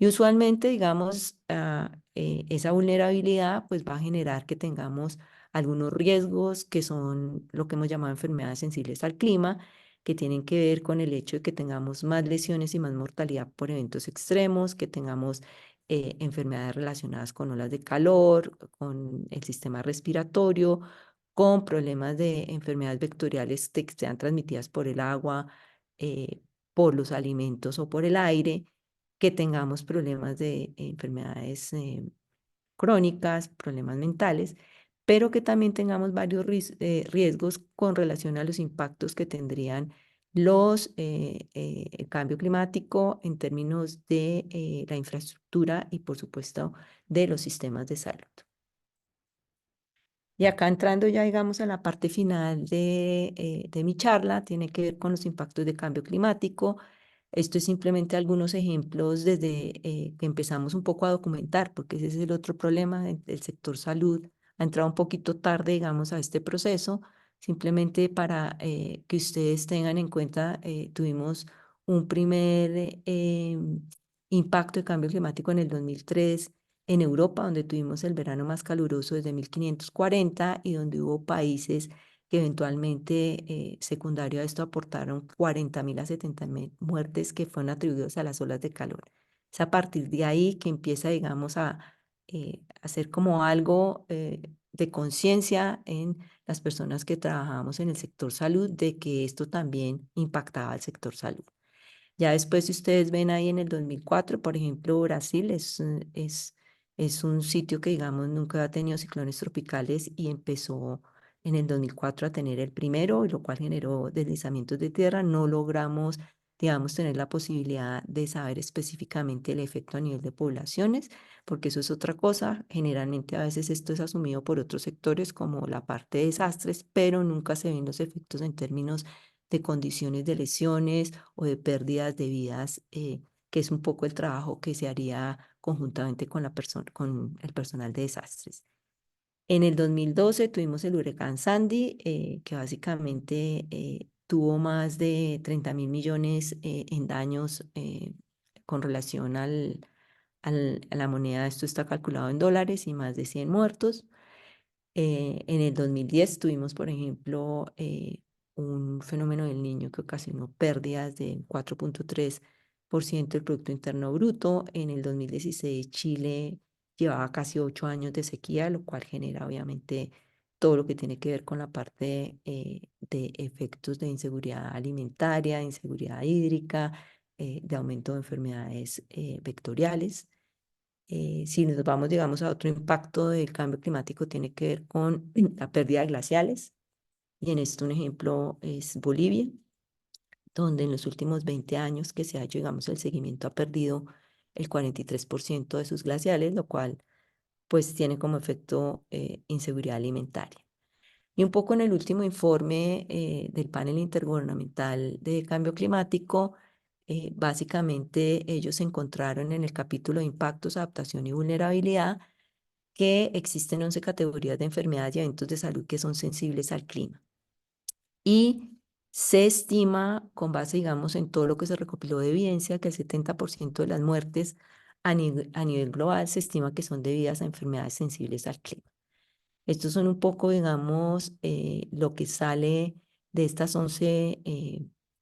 Y usualmente, digamos, esa vulnerabilidad pues va a generar que tengamos algunos riesgos que son lo que hemos llamado enfermedades sensibles al clima, que tienen que ver con el hecho de que tengamos más lesiones y más mortalidad por eventos extremos, que tengamos enfermedades relacionadas con olas de calor, con el sistema respiratorio, con problemas de enfermedades vectoriales que sean transmitidas por el agua, por los alimentos o por el aire, que tengamos problemas de enfermedades crónicas, problemas mentales, pero que también tengamos varios riesgos con relación a los impactos que tendrían el cambio climático en términos de la infraestructura y, por supuesto, de los sistemas de salud. Y acá entrando ya, digamos, a la parte final de mi charla, tiene que ver con los impactos de cambio climático. Esto es simplemente algunos ejemplos desde que empezamos un poco a documentar, porque ese es el otro problema del sector salud. Ha entrado un poquito tarde, digamos, a este proceso. Simplemente para que ustedes tengan en cuenta, tuvimos un primer impacto de cambio climático en el 2003 en Europa, donde tuvimos el verano más caluroso desde 1540 y donde hubo países que eventualmente, secundario a esto, aportaron 40.000 a 70.000 muertes que fueron atribuidas a las olas de calor. Es a partir de ahí que empieza, digamos, a hacer como algo de conciencia en las personas que trabajábamos en el sector salud de que esto también impactaba al sector salud. Ya después, si ustedes ven ahí en el 2004, por ejemplo, Brasil es un sitio que, digamos, nunca ha tenido ciclones tropicales y empezó en el 2004 a tener el primero, y lo cual generó deslizamientos de tierra. No logramos, digamos, tener la posibilidad de saber específicamente el efecto a nivel de poblaciones, porque eso es otra cosa. Generalmente a veces esto es asumido por otros sectores como la parte de desastres, pero nunca se ven los efectos en términos de condiciones de lesiones o de pérdidas de vidas, que es un poco el trabajo que se haría conjuntamente con con el personal de desastres. En el 2012 tuvimos el huracán Sandy, que básicamente tuvo más de 30.000 millones en daños con relación a la moneda. Esto está calculado en dólares y más de 100 muertos. En el 2010 tuvimos, por ejemplo, un fenómeno del niño que ocasionó pérdidas del 4,3% del Producto Interno Bruto. En el 2016 Chile llevaba casi 8 años de sequía, lo cual genera obviamente todo lo que tiene que ver con la parte de efectos de inseguridad alimentaria, de inseguridad hídrica, de aumento de enfermedades vectoriales. Si nos vamos, digamos, a otro impacto del cambio climático, tiene que ver con la pérdida de glaciales. Y en esto un ejemplo es Bolivia, donde en los últimos 20 años que se ha hecho, digamos, el seguimiento ha perdido el 43% de sus glaciales, lo cual pues tiene como efecto inseguridad alimentaria. Y un poco en el último informe del panel intergubernamental de cambio climático, básicamente ellos encontraron en el capítulo de impactos, adaptación y vulnerabilidad que existen 11 categorías de enfermedades y eventos de salud que son sensibles al clima. Y se estima, con base, digamos, en todo lo que se recopiló de evidencia, que el 70% de las muertes a nivel global se estima que son debidas a enfermedades sensibles al clima. Estos son un poco, digamos, lo que sale de estas 11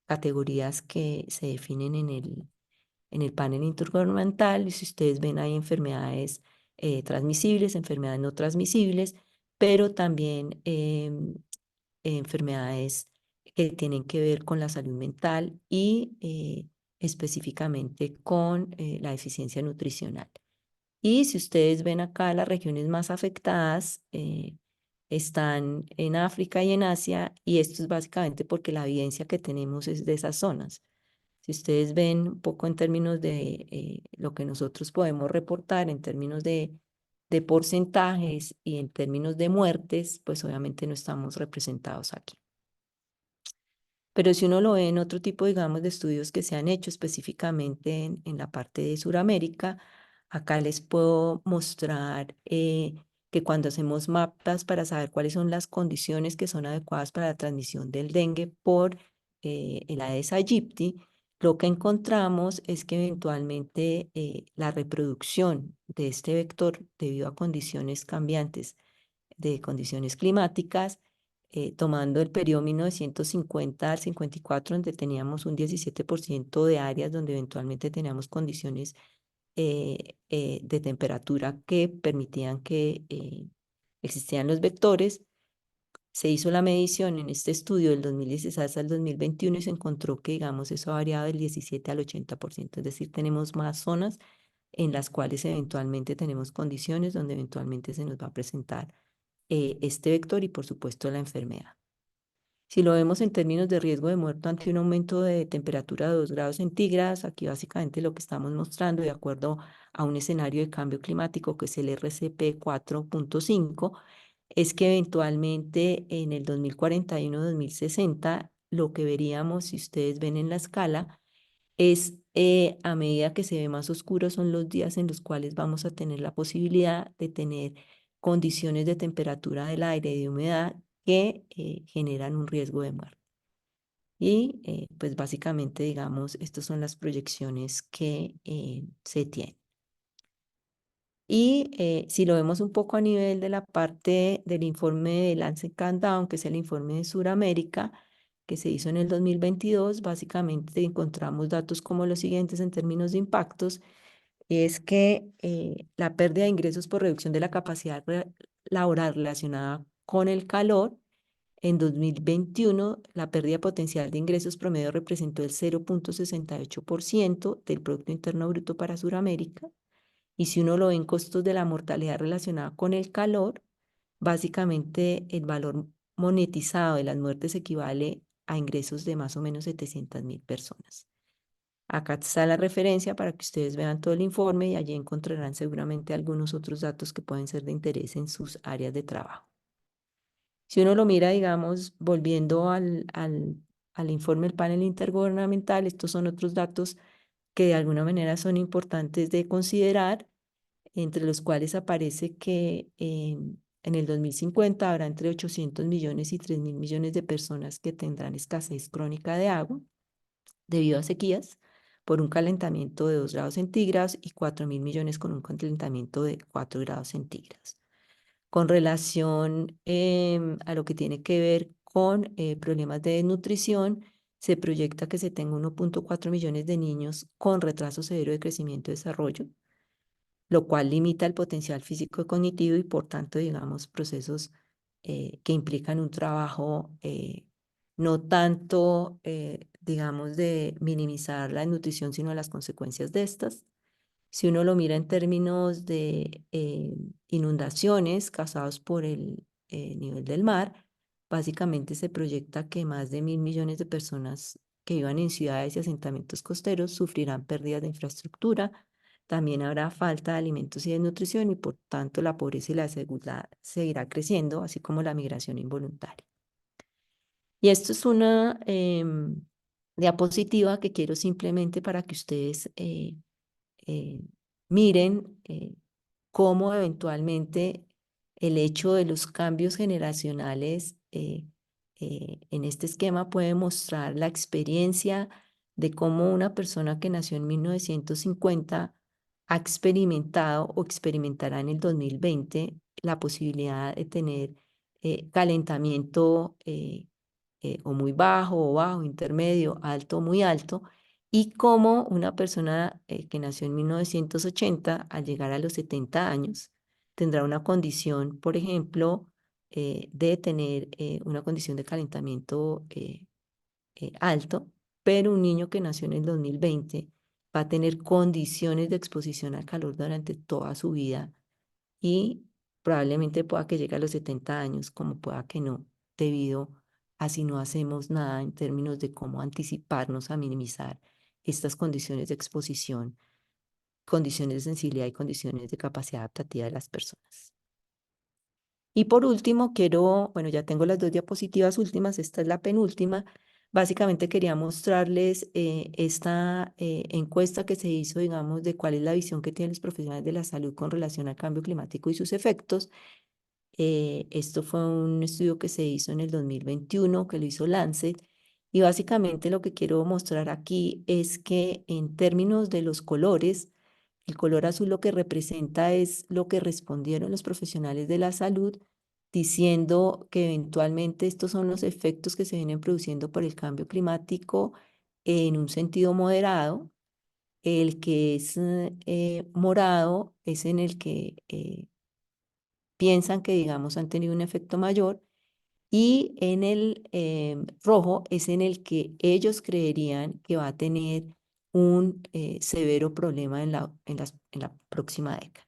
categorías que se definen en el panel intergubernamental. Y si ustedes ven, hay enfermedades transmisibles, enfermedades no transmisibles, pero también enfermedades que tienen que ver con la salud mental y específicamente con la deficiencia nutricional. Y si ustedes ven acá, las regiones más afectadas están en África y en Asia, y esto es básicamente porque la evidencia que tenemos es de esas zonas. Si ustedes ven un poco en términos de lo que nosotros podemos reportar en términos de porcentajes y en términos de muertes, pues obviamente no estamos representados aquí. Pero si uno lo ve en otro tipo, digamos, de estudios que se han hecho específicamente en la parte de Sudamérica, acá les puedo mostrar que cuando hacemos mapas para saber cuáles son las condiciones que son adecuadas para la transmisión del dengue por el Aedes aegypti, lo que encontramos es que eventualmente la reproducción de este vector debido a condiciones cambiantes de condiciones climáticas, tomando el periodo 1950 al 54, donde teníamos un 17% de áreas donde eventualmente teníamos condiciones de temperatura que permitían que existieran los vectores. Se hizo la medición en este estudio del 2016 al 2021 y se encontró que, digamos, eso ha variado del 17 al 80%, es decir, tenemos más zonas en las cuales eventualmente tenemos condiciones donde eventualmente se nos va a presentar este vector y por supuesto la enfermedad. Si lo vemos en términos de riesgo de muerte ante un aumento de temperatura de 2 grados centígrados, aquí básicamente lo que estamos mostrando de acuerdo a un escenario de cambio climático que es el RCP 4.5, es que eventualmente en el 2041-2060 lo que veríamos, si ustedes ven en la escala, es a medida que se ve más oscuro son los días en los cuales vamos a tener la posibilidad de tener condiciones de temperatura del aire y de humedad que generan un riesgo de muerte. Y pues básicamente, digamos, estas son las proyecciones que se tienen. Y si lo vemos un poco a nivel de la parte del informe de Lancet Countdown, que es el informe de Sudamérica, que se hizo en el 2022, básicamente encontramos datos como los siguientes en términos de impactos. Es que la pérdida de ingresos por reducción de la capacidad laboral relacionada con el calor, en 2021 la pérdida potencial de ingresos promedio representó el 0,68% del Producto Interno Bruto para Sudamérica. Y si uno lo ve en costos de la mortalidad relacionada con el calor, básicamente el valor monetizado de las muertes equivale a ingresos de más o menos 700.000 personas. Acá está la referencia para que ustedes vean todo el informe y allí encontrarán seguramente algunos otros datos que pueden ser de interés en sus áreas de trabajo. Si uno lo mira, digamos, volviendo al informe del panel intergubernamental, estos son otros datos que de alguna manera son importantes de considerar, entre los cuales aparece que en el 2050 habrá entre 800 millones y 3.000 millones de personas que tendrán escasez crónica de agua debido a sequías por un calentamiento de 2 grados centígrados y 4.000 millones con un calentamiento de 4 grados centígrados. Con relación a lo que tiene que ver con problemas de desnutrición, se proyecta que se tenga 1,4 millones de niños con retraso severo de crecimiento y desarrollo, lo cual limita el potencial físico y cognitivo y por tanto, digamos, procesos que implican un trabajo no tanto, digamos, de minimizar la nutrición, sino las consecuencias de estas. Si uno lo mira en términos de inundaciones causadas por el nivel del mar, básicamente se proyecta que más de 1.000 millones de personas que vivan en ciudades y asentamientos costeros sufrirán pérdidas de infraestructura. También habrá falta de alimentos y de nutrición y por tanto la pobreza y la desigualdad seguirá creciendo, así como la migración involuntaria. Y esto es una diapositiva que quiero simplemente para que ustedes eh, miren cómo eventualmente el hecho de los cambios generacionales en este esquema puede mostrar la experiencia de cómo una persona que nació en 1950 ha experimentado o experimentará en el 2020 la posibilidad de tener calentamiento o muy bajo, o bajo, intermedio, alto, muy alto, y cómo una persona que nació en 1980, al llegar a los 70 años, tendrá una condición, por ejemplo, de tener una condición de calentamiento alto, pero un niño que nació en el 2020 va a tener condiciones de exposición al calor durante toda su vida y probablemente pueda que llegue a los 70 años, como pueda que no, debido a si no hacemos nada en términos de cómo anticiparnos a minimizar estas condiciones de exposición, condiciones de sensibilidad y condiciones de capacidad adaptativa de las personas. Y por último, bueno, ya tengo las 2 diapositivas últimas, esta es la penúltima. Básicamente quería mostrarles esta encuesta que se hizo, digamos, de cuál es la visión que tienen los profesionales de la salud con relación al cambio climático y sus efectos. Esto fue un estudio que se hizo en el 2021, que lo hizo Lancet, y básicamente lo que quiero mostrar aquí es que en términos de los colores, el color azul lo que representa es lo que respondieron los profesionales de la salud, diciendo que eventualmente estos son los efectos que se vienen produciendo por el cambio climático en un sentido moderado. El que es morado es en el que piensan que, digamos, han tenido un efecto mayor y en el rojo es en el que ellos creerían que va a tener un severo problema en la próxima década.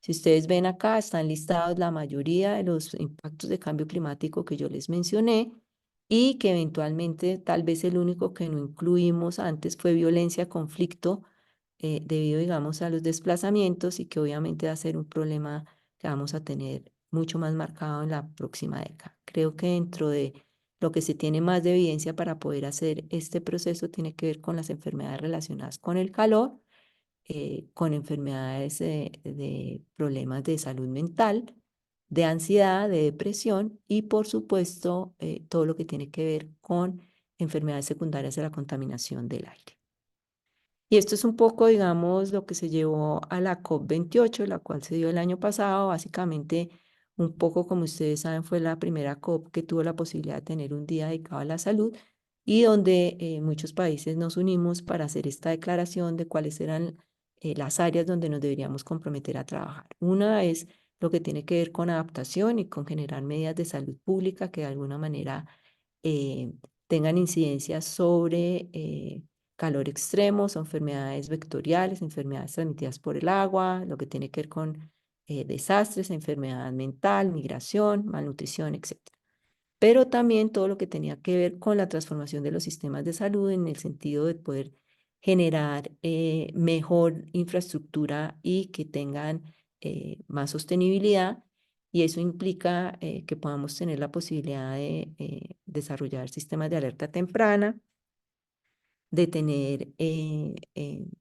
Si ustedes ven acá, están listados la mayoría de los impactos de cambio climático que yo les mencioné y que eventualmente tal vez el único que no incluimos antes fue violencia, conflicto, debido, digamos, a los desplazamientos y que obviamente va a ser un problema que vamos a tener mucho más marcado en la próxima década. Creo que dentro de lo que se tiene más de evidencia para poder hacer este proceso tiene que ver con las enfermedades relacionadas con el calor, con enfermedades de problemas de salud mental, de ansiedad, de depresión y por supuesto todo lo que tiene que ver con enfermedades secundarias de la contaminación del aire. Y esto es un poco, digamos, lo que se llevó a la COP28, la cual se dio el año pasado. Básicamente, un poco como ustedes saben, fue la primera COP que tuvo la posibilidad de tener un día dedicado a la salud y donde muchos países nos unimos para hacer esta declaración de cuáles eran las áreas donde nos deberíamos comprometer a trabajar. Una es lo que tiene que ver con adaptación y con generar medidas de salud pública que de alguna manera eh, tengan incidencias sobre calor extremo, o enfermedades vectoriales, enfermedades transmitidas por el agua, lo que tiene que ver con desastres, enfermedad mental, migración, malnutrición, etc. Pero también todo lo que tenía que ver con la transformación de los sistemas de salud en el sentido de poder generar mejor infraestructura y que tengan más sostenibilidad. Y eso implica que podamos tener la posibilidad de desarrollar sistemas de alerta temprana, de tener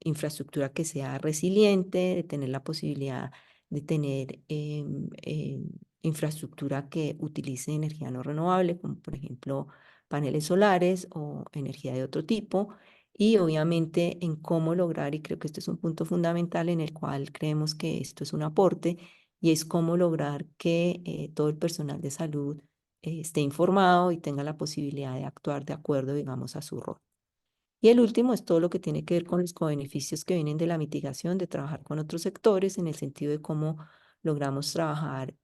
infraestructura que sea resiliente, de tener la posibilidad de tener infraestructura que utilice energía no renovable, como por ejemplo paneles solares o energía de otro tipo, y obviamente en cómo lograr, y creo que este es un punto fundamental en el cual creemos que esto es un aporte, y es cómo lograr que todo el personal de salud esté informado y tenga la posibilidad de actuar de acuerdo, digamos, a su rol. Y el último es todo lo que tiene que ver con los cobeneficios que vienen de la mitigación, de trabajar con otros sectores, en el sentido de cómo logramos trabajar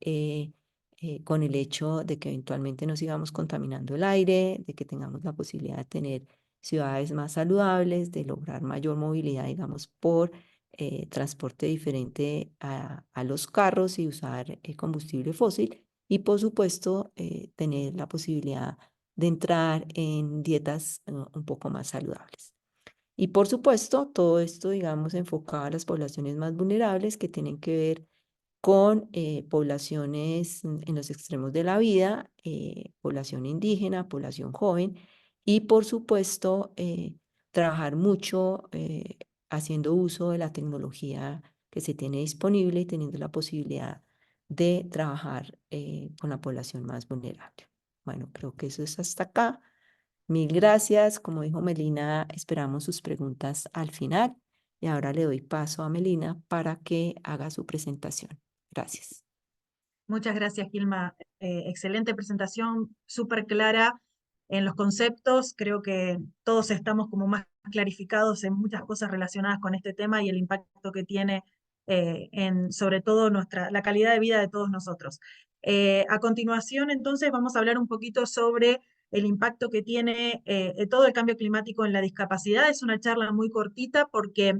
con el hecho de que eventualmente no sigamos contaminando el aire, de que tengamos la posibilidad de tener ciudades más saludables, de lograr mayor movilidad, digamos, por transporte diferente a los carros y usar combustible fósil. Y por supuesto, tener la posibilidad de entrar en dietas un poco más saludables. Y por supuesto, todo esto, digamos, enfocado a las poblaciones más vulnerables que tienen que ver con poblaciones en los extremos de la vida, población indígena, población joven, y por supuesto, trabajar mucho haciendo uso de la tecnología que se tiene disponible y teniendo la posibilidad de trabajar con la población más vulnerable. Bueno, creo que eso es hasta acá. Mil gracias. Como dijo Melina, esperamos sus preguntas al final. Y ahora le doy paso a Melina para que haga su presentación. Gracias. Muchas gracias, Gilma. Excelente presentación, súper clara en los conceptos. Creo que todos estamos como más clarificados en muchas cosas relacionadas con este tema y el impacto que tiene en, sobre todo, la calidad de vida de todos nosotros. A continuación, entonces, vamos a hablar un poquito sobre el impacto que tiene todo el cambio climático en la discapacidad. Es una charla muy cortita porque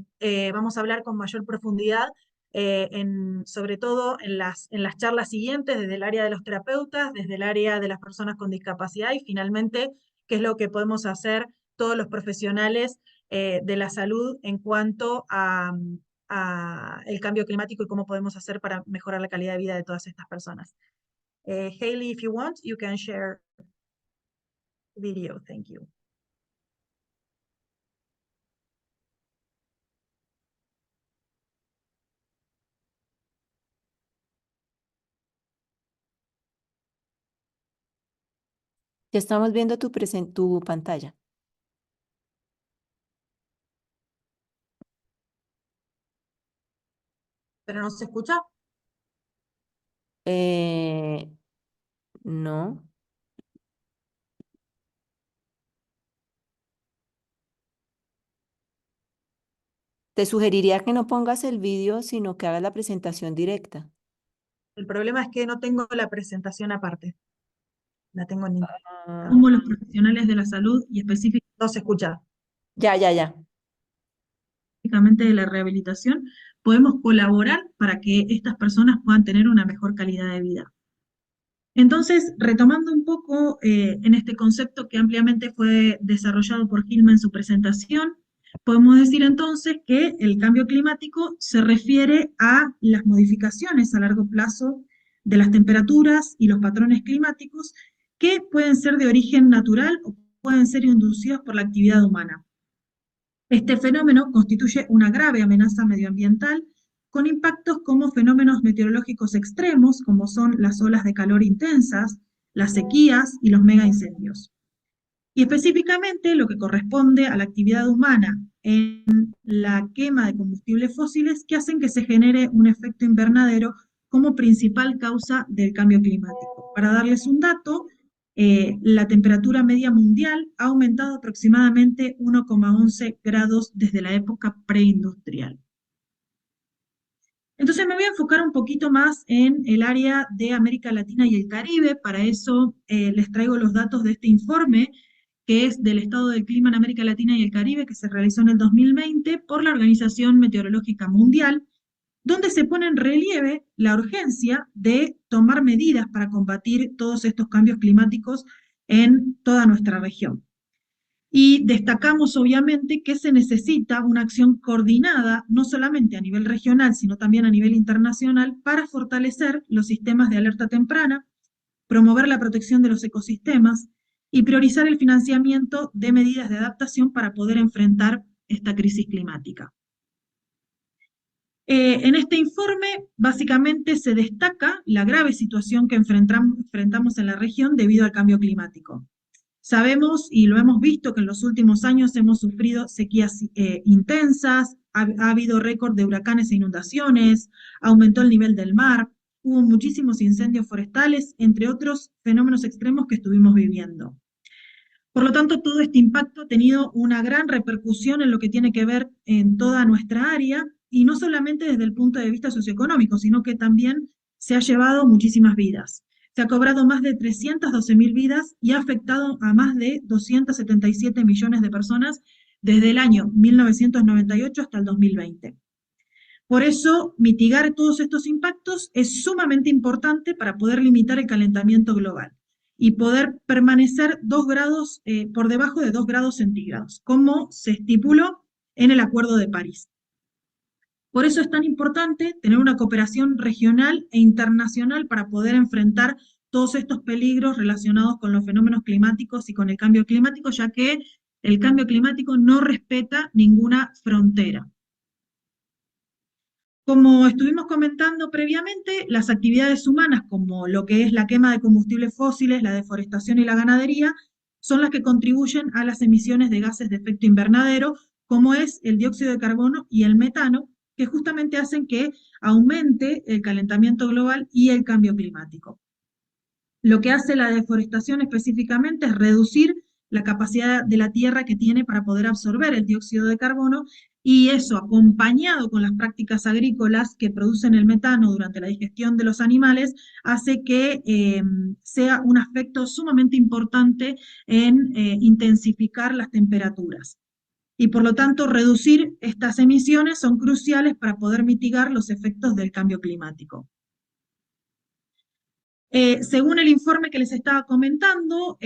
vamos a hablar con mayor profundidad sobre todo en las charlas siguientes, desde el área de los terapeutas, desde el área de las personas con discapacidad y finalmente qué es lo que podemos hacer todos los profesionales de la salud en cuanto a el cambio climático y cómo podemos hacer para mejorar la calidad de vida de todas estas personas. Hailey, if you want, you can share video. Thank you. Ya estamos viendo tu pantalla. ¿Pero no se escucha? Eh, no. Te sugeriría que no pongas el vídeo, sino que hagas la presentación directa. El problema es que no tengo la presentación aparte. La tengo en Ah, como los profesionales de la salud y específicamente no se escucha. ya. Específicamente de la rehabilitación, podemos colaborar para que estas personas puedan tener una mejor calidad de vida. Entonces, retomando un poco en este concepto que ampliamente fue desarrollado por Gilma en su presentación, podemos decir entonces que el cambio climático se refiere a las modificaciones a largo plazo de las temperaturas y los patrones climáticos que pueden ser de origen natural o pueden ser inducidos por la actividad humana. Este fenómeno constituye una grave amenaza medioambiental con impactos como fenómenos meteorológicos extremos, como son las olas de calor intensas, las sequías y los megaincendios. Y específicamente lo que corresponde a la actividad humana en la quema de combustibles fósiles que hacen que se genere un efecto invernadero como principal causa del cambio climático. Para darles un dato, la temperatura media mundial ha aumentado aproximadamente 1,11 grados desde la época preindustrial. Entonces me voy a enfocar un poquito más en el área de América Latina y el Caribe. Para eso les traigo los datos de este informe, que es del estado del clima en América Latina y el Caribe, que se realizó en el 2020 por la Organización Meteorológica Mundial, donde se pone en relieve la urgencia de tomar medidas para combatir todos estos cambios climáticos en toda nuestra región. Y destacamos obviamente que se necesita una acción coordinada, no solamente a nivel regional, sino también a nivel internacional, para fortalecer los sistemas de alerta temprana, promover la protección de los ecosistemas y priorizar el financiamiento de medidas de adaptación para poder enfrentar esta crisis climática. En este informe, básicamente se destaca la grave situación que enfrentamos en la región debido al cambio climático. Sabemos y lo hemos visto que en los últimos años hemos sufrido sequías intensas, ha habido récord de huracanes e inundaciones, aumentó el nivel del mar, hubo muchísimos incendios forestales, entre otros fenómenos extremos que estuvimos viviendo. Por lo tanto, todo este impacto ha tenido una gran repercusión en lo que tiene que ver en toda nuestra área, y no solamente desde el punto de vista socioeconómico, sino que también se ha llevado muchísimas vidas. Se ha cobrado más de 312.000 vidas y ha afectado a más de 277 millones de personas desde el año 1998 hasta el 2020. Por eso, mitigar todos estos impactos es sumamente importante para poder limitar el calentamiento global y poder permanecer 2 grados, por debajo de 2 grados centígrados, como se estipuló en el Acuerdo de París. Por eso es tan importante tener una cooperación regional e internacional para poder enfrentar todos estos peligros relacionados con los fenómenos climáticos y con el cambio climático, ya que el cambio climático no respeta ninguna frontera. Como estuvimos comentando previamente, las actividades humanas, como lo que es la quema de combustibles fósiles, la deforestación y la ganadería, son las que contribuyen a las emisiones de gases de efecto invernadero, como es el dióxido de carbono y el metano, que justamente hacen que aumente el calentamiento global y el cambio climático. Lo que hace la deforestación específicamente es reducir la capacidad de la tierra que tiene para poder absorber el dióxido de carbono, y eso, acompañado con las prácticas agrícolas que producen el metano durante la digestión de los animales, hace que sea un aspecto sumamente importante en intensificar las temperaturas. Y por lo tanto, reducir estas emisiones son cruciales para poder mitigar los efectos del cambio climático. Según el informe que les estaba comentando,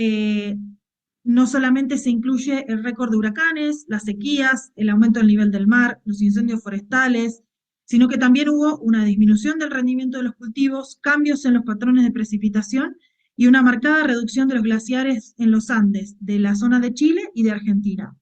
no solamente se incluye el récord de huracanes, las sequías, el aumento del nivel del mar, los incendios forestales, sino que también hubo una disminución del rendimiento de los cultivos, cambios en los patrones de precipitación y una marcada reducción de los glaciares en los Andes, de la zona de Chile y de Argentina.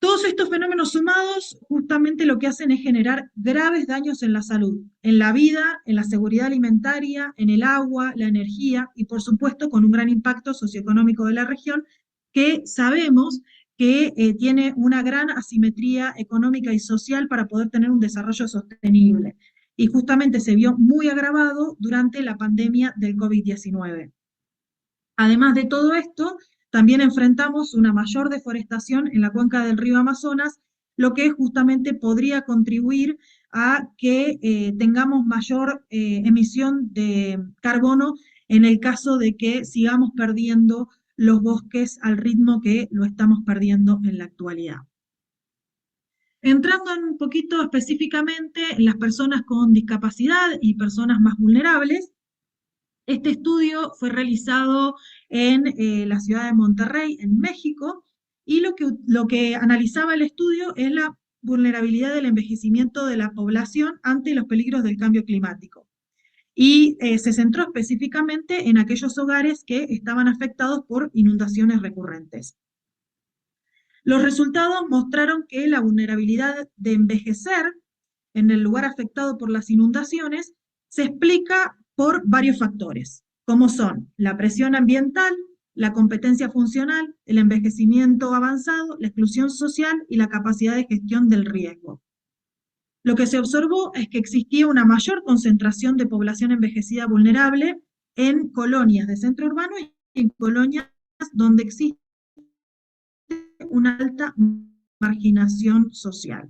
Todos estos fenómenos sumados justamente lo que hacen es generar graves daños en la salud, en la vida, en la seguridad alimentaria, en el agua, la energía y por supuesto con un gran impacto socioeconómico de la región, que sabemos que tiene una gran asimetría económica y social para poder tener un desarrollo sostenible. Y justamente se vio muy agravado durante la pandemia del COVID-19. Además de todo esto, también enfrentamos una mayor deforestación en la cuenca del río Amazonas, lo que justamente podría contribuir a que tengamos mayor emisión de carbono en el caso de que sigamos perdiendo los bosques al ritmo que lo estamos perdiendo en la actualidad. Entrando un poquito específicamente en las personas con discapacidad y personas más vulnerables, este estudio fue realizado en la ciudad de Monterrey, en México, y lo que analizaba el estudio es la vulnerabilidad del envejecimiento de la población ante los peligros del cambio climático. Y se centró específicamente en aquellos hogares que estaban afectados por inundaciones recurrentes. Los resultados mostraron que la vulnerabilidad de envejecer en el lugar afectado por las inundaciones se explica por varios factores, como son la presión ambiental, la competencia funcional, el envejecimiento avanzado, la exclusión social y la capacidad de gestión del riesgo. Lo que se observó es que existía una mayor concentración de población envejecida vulnerable en colonias de centro urbano y en colonias donde existe una alta marginación social.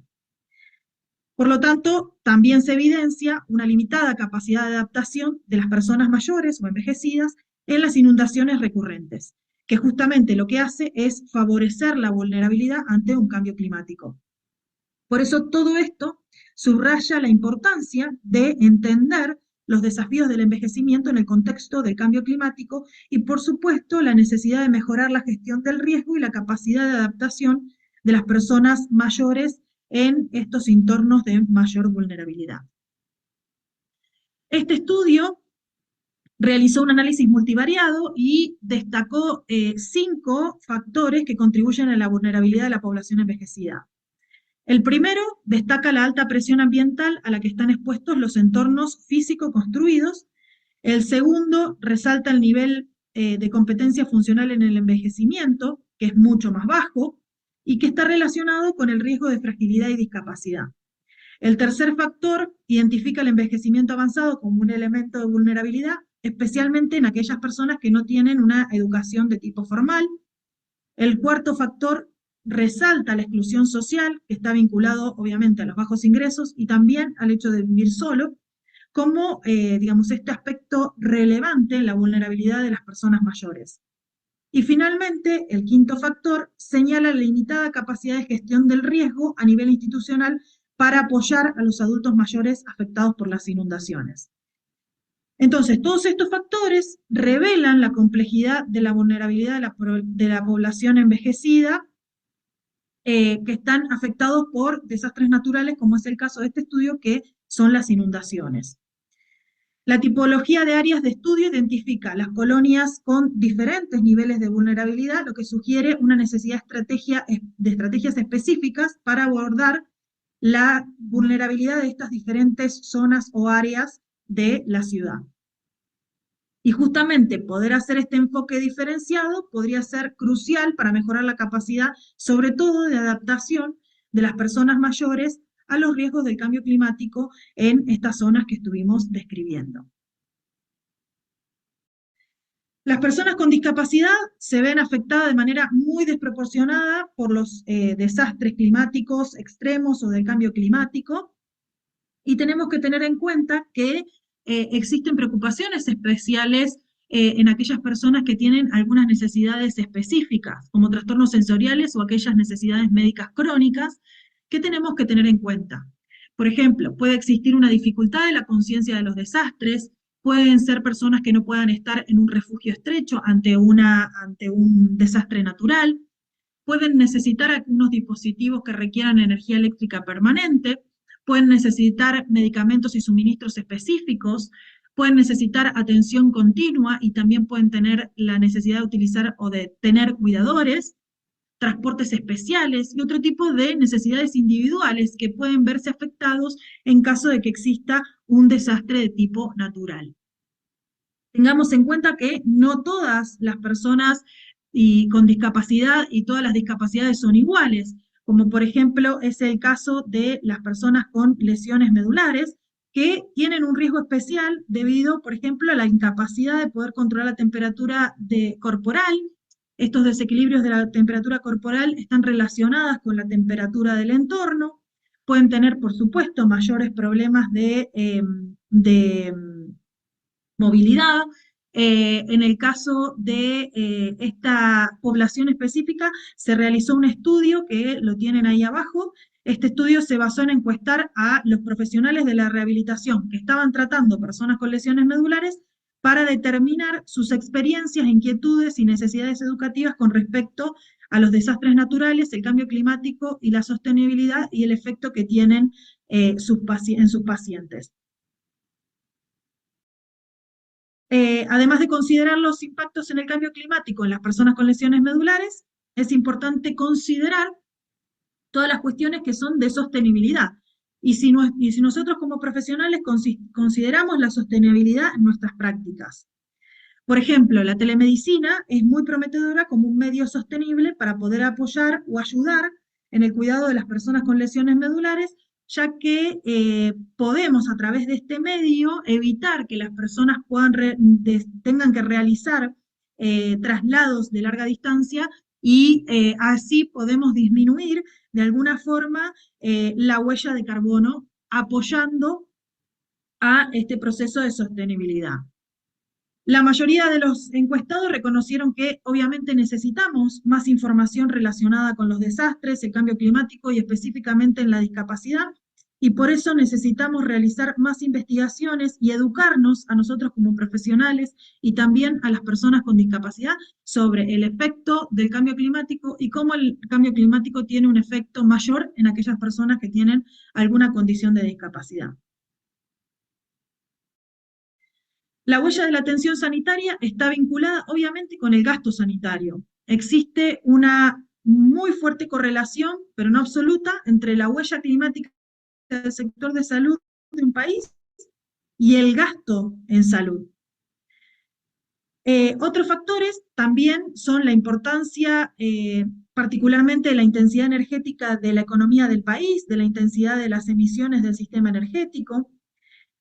Por lo tanto, también se evidencia una limitada capacidad de adaptación de las personas mayores o envejecidas en las inundaciones recurrentes, que justamente lo que hace es favorecer la vulnerabilidad ante un cambio climático. Por eso todo esto subraya la importancia de entender los desafíos del envejecimiento en el contexto del cambio climático y, por supuesto, la necesidad de mejorar la gestión del riesgo y la capacidad de adaptación de las personas mayores en estos entornos de mayor vulnerabilidad. Este estudio realizó un análisis multivariado y destacó 5 factores que contribuyen a la vulnerabilidad de la población envejecida. El primero destaca la alta presión ambiental a la que están expuestos los entornos físico construidos. El segundo resalta el nivel de competencia funcional en el envejecimiento, que es mucho más bajo, y que está relacionado con el riesgo de fragilidad y discapacidad. El tercer factor identifica el envejecimiento avanzado como un elemento de vulnerabilidad, especialmente en aquellas personas que no tienen una educación de tipo formal. El cuarto factor resalta la exclusión social, que está vinculado obviamente a los bajos ingresos y también al hecho de vivir solo, como, digamos, este aspecto relevante en la vulnerabilidad de las personas mayores. Y finalmente, el quinto factor señala la limitada capacidad de gestión del riesgo a nivel institucional para apoyar a los adultos mayores afectados por las inundaciones. Entonces, todos estos factores revelan la complejidad de la vulnerabilidad de la población envejecida que están afectados por desastres naturales, como es el caso de este estudio, que son las inundaciones. La tipología de áreas de estudio identifica las colonias con diferentes niveles de vulnerabilidad, lo que sugiere una necesidad de estrategias específicas para abordar la vulnerabilidad de estas diferentes zonas o áreas de la ciudad. Y justamente poder hacer este enfoque diferenciado podría ser crucial para mejorar la capacidad, sobre todo de adaptación de las personas mayores a los riesgos del cambio climático en estas zonas que estuvimos describiendo. Las personas con discapacidad se ven afectadas de manera muy desproporcionada por los desastres climáticos extremos o del cambio climático, y tenemos que tener en cuenta que existen preocupaciones especiales en aquellas personas que tienen algunas necesidades específicas, como trastornos sensoriales o aquellas necesidades médicas crónicas que tenemos que tener en cuenta. Por ejemplo, puede existir una dificultad de la conciencia de los desastres, pueden ser personas que no puedan estar en un refugio estrecho ante un desastre natural, pueden necesitar algunos dispositivos que requieran energía eléctrica permanente, pueden necesitar medicamentos y suministros específicos, pueden necesitar atención continua y también pueden tener la necesidad de utilizar o de tener cuidadores, transportes especiales y otro tipo de necesidades individuales que pueden verse afectados en caso de que exista un desastre de tipo natural. Tengamos en cuenta que no todas las personas con discapacidad y todas las discapacidades son iguales, como por ejemplo es el caso de las personas con lesiones medulares, que tienen un riesgo especial debido, por ejemplo, a la incapacidad de poder controlar la temperatura corporal. Estos desequilibrios de la temperatura corporal están relacionadas con la temperatura del entorno, pueden tener, por supuesto, mayores problemas de movilidad. En el caso de esta población específica, se realizó un estudio que lo tienen ahí abajo. Este estudio se basó en encuestar a los profesionales de la rehabilitación que estaban tratando personas con lesiones medulares para determinar sus experiencias, inquietudes y necesidades educativas con respecto a los desastres naturales, el cambio climático y la sostenibilidad y el efecto que tienen en sus pacientes. Además de considerar los impactos en el cambio climático en las personas con lesiones medulares, es importante considerar todas las cuestiones que son de sostenibilidad. Y si nosotros como profesionales consideramos la sostenibilidad en nuestras prácticas. Por ejemplo, la telemedicina es muy prometedora como un medio sostenible para poder apoyar o ayudar en el cuidado de las personas con lesiones medulares, ya que podemos a través de este medio evitar que las personas tengan que realizar traslados de larga distancia y así podemos disminuir de alguna forma la huella de carbono apoyando a este proceso de sostenibilidad. La mayoría de los encuestados reconocieron que obviamente necesitamos más información relacionada con los desastres, el cambio climático y específicamente en la discapacidad, y por eso necesitamos realizar más investigaciones y educarnos a nosotros como profesionales y también a las personas con discapacidad sobre el efecto del cambio climático y cómo el cambio climático tiene un efecto mayor en aquellas personas que tienen alguna condición de discapacidad. La huella de la atención sanitaria está vinculada obviamente con el gasto sanitario. Existe una muy fuerte correlación, pero no absoluta, entre la huella climática del sector de salud de un país y el gasto en salud. Otros factores también son la importancia, particularmente de la intensidad energética de la economía del país, de la intensidad de las emisiones del sistema energético.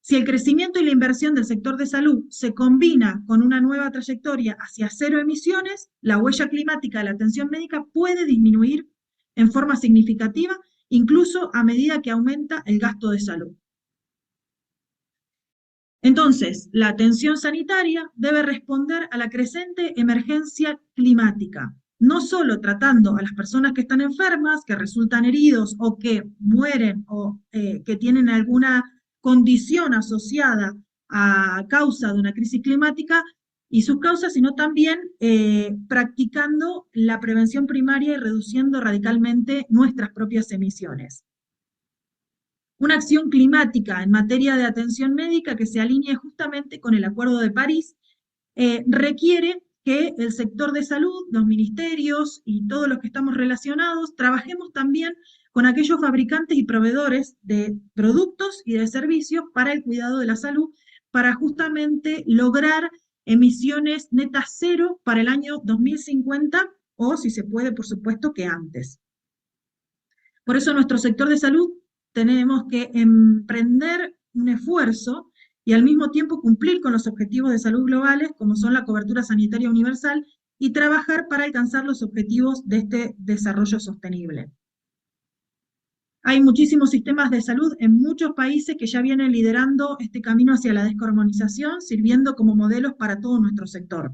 Si el crecimiento y la inversión del sector de salud se combina con una nueva trayectoria hacia cero emisiones, la huella climática de la atención médica puede disminuir en forma significativa, incluso a medida que aumenta el gasto de salud. Entonces, la atención sanitaria debe responder a la creciente emergencia climática, no solo tratando a las personas que están enfermas, que resultan heridos o que mueren o que tienen alguna condición asociada a causa de una crisis climática y sus causas, sino también practicando la prevención primaria y reduciendo radicalmente nuestras propias emisiones. Una acción climática en materia de atención médica que se alinee justamente con el Acuerdo de París requiere que el sector de salud, los ministerios y todos los que estamos relacionados, trabajemos también con aquellos fabricantes y proveedores de productos y de servicios para el cuidado de la salud, para justamente lograr emisiones netas cero para el año 2050 o, si se puede, por supuesto, que antes. Por eso nuestro sector de salud tenemos que emprender un esfuerzo y al mismo tiempo cumplir con los objetivos de salud globales, como son la cobertura sanitaria universal, y trabajar para alcanzar los objetivos de este desarrollo sostenible. Hay muchísimos sistemas de salud en muchos países que ya vienen liderando este camino hacia la descarbonización, sirviendo como modelos para todo nuestro sector.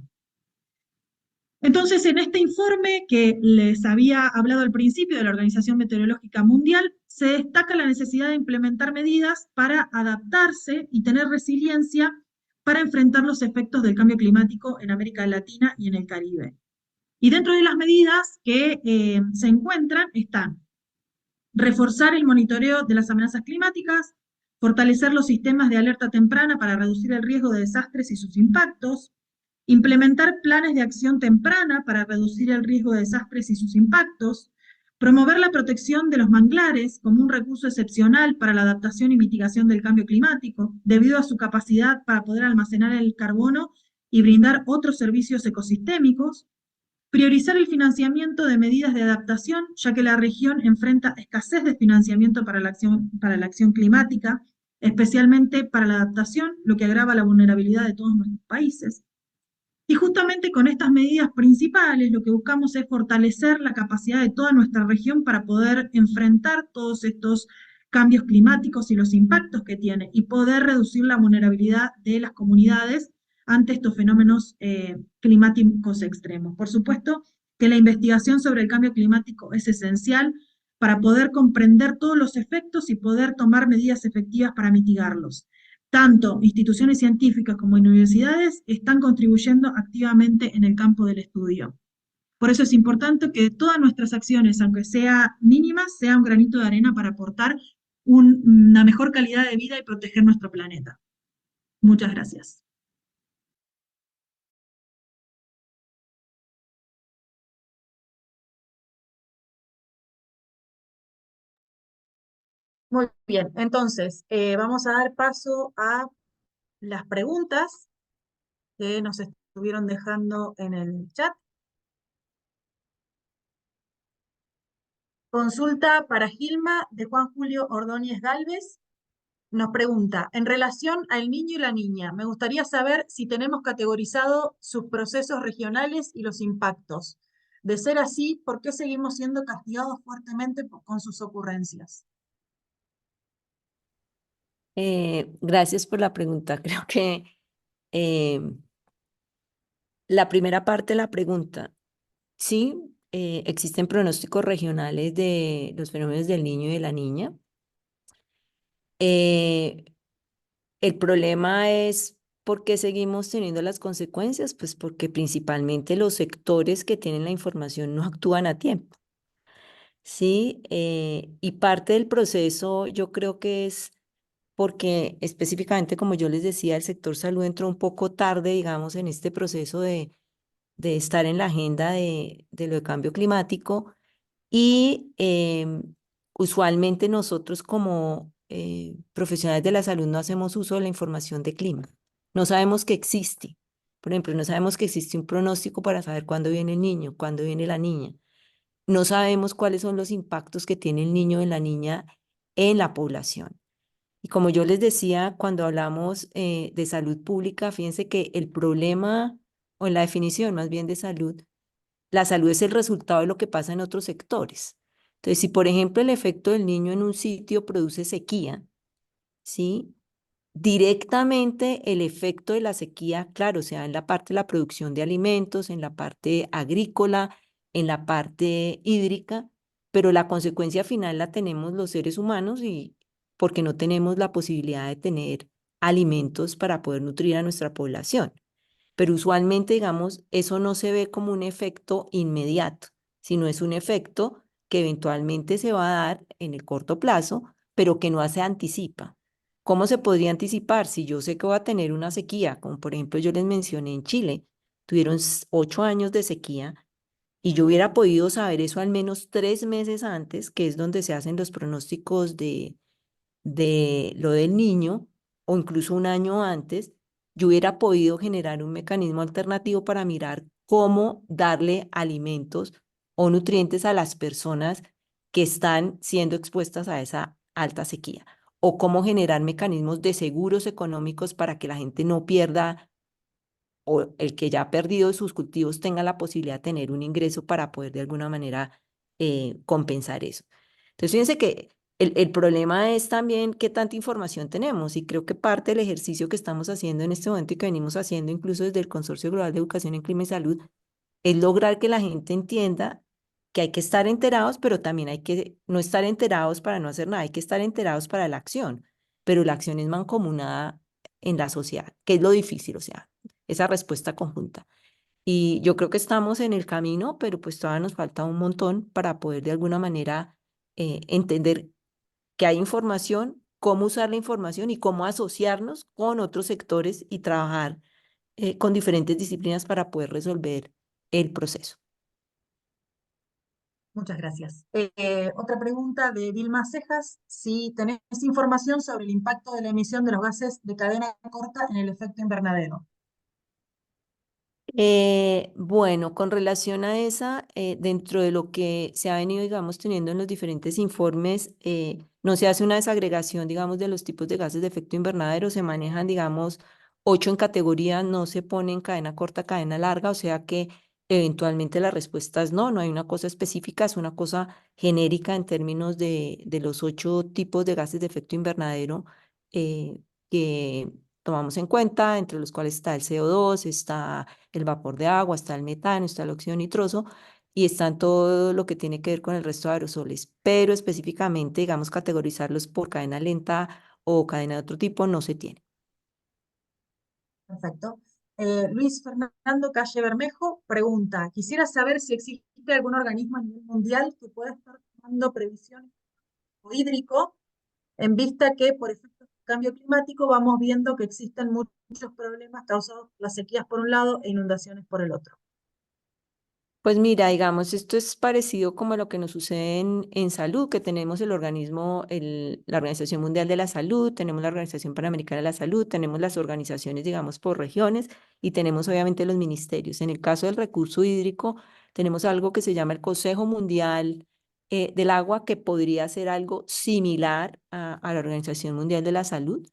Entonces, en este informe que les había hablado al principio de la Organización Meteorológica Mundial, se destaca la necesidad de implementar medidas para adaptarse y tener resiliencia para enfrentar los efectos del cambio climático en América Latina y en el Caribe. Y dentro de las medidas que se encuentran están reforzar el monitoreo de las amenazas climáticas, fortalecer los sistemas de alerta temprana para reducir el riesgo de desastres y sus impactos, implementar planes de acción temprana para reducir el riesgo de desastres y sus impactos, promover la protección de los manglares como un recurso excepcional para la adaptación y mitigación del cambio climático, debido a su capacidad para poder almacenar el carbono y brindar otros servicios ecosistémicos, priorizar el financiamiento de medidas de adaptación, ya que la región enfrenta escasez de financiamiento para la acción climática, especialmente para la adaptación, lo que agrava la vulnerabilidad de todos nuestros países. Y justamente con estas medidas principales lo que buscamos es fortalecer la capacidad de toda nuestra región para poder enfrentar todos estos cambios climáticos y los impactos que tiene y poder reducir la vulnerabilidad de las comunidades ante estos fenómenos climáticos extremos. Por supuesto que la investigación sobre el cambio climático es esencial para poder comprender todos los efectos y poder tomar medidas efectivas para mitigarlos. Tanto instituciones científicas como universidades están contribuyendo activamente en el campo del estudio. Por eso es importante que todas nuestras acciones, aunque sean mínimas, sea un granito de arena para aportar una mejor calidad de vida y proteger nuestro planeta. Muchas gracias. Muy bien, entonces vamos a dar paso a las preguntas que nos estuvieron dejando en el chat. Consulta para Gilma de Juan Julio Ordóñez Gálvez. Nos pregunta, en relación al niño y la niña, me gustaría saber si tenemos categorizado sus procesos regionales y los impactos. De ser así, ¿por qué seguimos siendo castigados fuertemente con sus ocurrencias? Gracias por la pregunta. Creo que eh, la primera parte de la pregunta, sí, existen pronósticos regionales de los fenómenos del niño y de la niña. Eh, el problema es por qué seguimos teniendo las consecuencias, pues porque principalmente los sectores que tienen la información no actúan a tiempo. Sí, y parte del proceso yo creo que es porque específicamente, como yo les decía, el sector salud entró un poco tarde, digamos, en este proceso de estar en la agenda de lo de cambio climático y usualmente nosotros como profesionales de la salud no hacemos uso de la información de clima. No sabemos que existe. Por ejemplo, no sabemos que existe un pronóstico para saber cuándo viene el niño, cuándo viene la niña. No sabemos cuáles son los impactos que tiene el niño y la niña en la población. Y como yo les decía, cuando hablamos de salud pública, fíjense que el problema, o en la definición más bien de salud, la salud es el resultado de lo que pasa en otros sectores. Entonces, si por ejemplo el efecto del niño en un sitio produce sequía, ¿sí? Directamente el efecto de la sequía, claro, se da en la parte de la producción de alimentos, en la parte agrícola, en la parte hídrica, pero la consecuencia final la tenemos los seres humanos y porque no tenemos la posibilidad de tener alimentos para poder nutrir a nuestra población. Pero usualmente, digamos, eso no se ve como un efecto inmediato, sino es un efecto que eventualmente se va a dar en el corto plazo, pero que no se anticipa. ¿Cómo se podría anticipar? Si yo sé que voy a tener una sequía, como por ejemplo yo les mencioné en Chile, tuvieron 8 años de sequía y yo hubiera podido saber eso al menos 3 meses antes, que es donde se hacen los pronósticos de lo del niño, o incluso un año antes, yo hubiera podido generar un mecanismo alternativo para mirar cómo darle alimentos o nutrientes a las personas que están siendo expuestas a esa alta sequía, o cómo generar mecanismos de seguros económicos para que la gente no pierda o el que ya ha perdido sus cultivos tenga la posibilidad de tener un ingreso para poder de alguna manera compensar eso. Entonces, fíjense que el problema es también qué tanta información tenemos y creo que parte del ejercicio que estamos haciendo en este momento y que venimos haciendo incluso desde el Consorcio Global de Educación en Clima y Salud es lograr que la gente entienda que hay que estar enterados, pero también hay que no estar enterados para no hacer nada, hay que estar enterados para la acción, pero la acción es mancomunada en la sociedad, que es lo difícil, o sea, esa respuesta conjunta. Y yo creo que estamos en el camino, pero pues todavía nos falta un montón para poder de alguna manera entender que hay información, cómo usar la información y cómo asociarnos con otros sectores y trabajar con diferentes disciplinas para poder resolver el proceso. Muchas gracias. Otra pregunta de Vilma Cejas, si tenés información sobre el impacto de la emisión de los gases de cadena corta en el efecto invernadero. Bueno, con relación a esa, dentro de lo que se ha venido, digamos, teniendo en los diferentes informes, no se hace una desagregación, digamos, de los tipos de gases de efecto invernadero, se manejan, digamos, 8 en categoría, no se pone en cadena corta, cadena larga, o sea que eventualmente la respuesta es no, no hay una cosa específica, es una cosa genérica en términos de los 8 tipos de gases de efecto invernadero que tomamos en cuenta, entre los cuales está el CO2, está el vapor de agua, está el metano, está el óxido nitroso y están todo lo que tiene que ver con el resto de aerosoles, pero específicamente, digamos, categorizarlos por cadena lenta o cadena de otro tipo no se tiene. Perfecto. Luis Fernando Calle Bermejo pregunta, quisiera saber si existe algún organismo a nivel mundial que pueda estar tomando previsiones hídrico en vista que por efecto del cambio climático vamos viendo que existen muchos problemas causados por las sequías por un lado e inundaciones por el otro. Pues mira, digamos, esto es parecido como a lo que nos sucede en salud, que tenemos el organismo, la Organización Mundial de la Salud, tenemos la Organización Panamericana de la Salud, tenemos las organizaciones, digamos, por regiones y tenemos obviamente los ministerios. En el caso del recurso hídrico, tenemos algo que se llama el Consejo Mundial del Agua, que podría ser algo similar a la Organización Mundial de la Salud.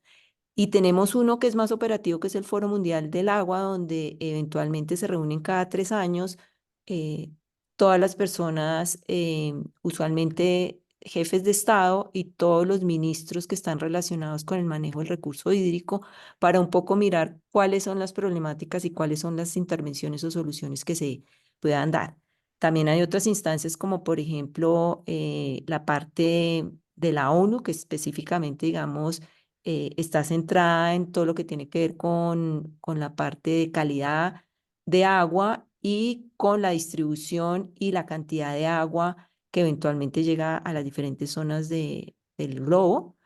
Y tenemos uno que es más operativo, que es el Foro Mundial del Agua, donde eventualmente se reúnen cada 3 años eh, todas las personas, usualmente jefes de Estado y todos los ministros que están relacionados con el manejo del recurso hídrico para un poco mirar cuáles son las problemáticas y cuáles son las intervenciones o soluciones que se puedan dar. También hay otras instancias como por ejemplo la parte de la ONU que específicamente, digamos, está centrada en todo lo que tiene que ver con la parte de calidad de agua y con la distribución y la cantidad de agua que eventualmente llega a las diferentes zonas del globo.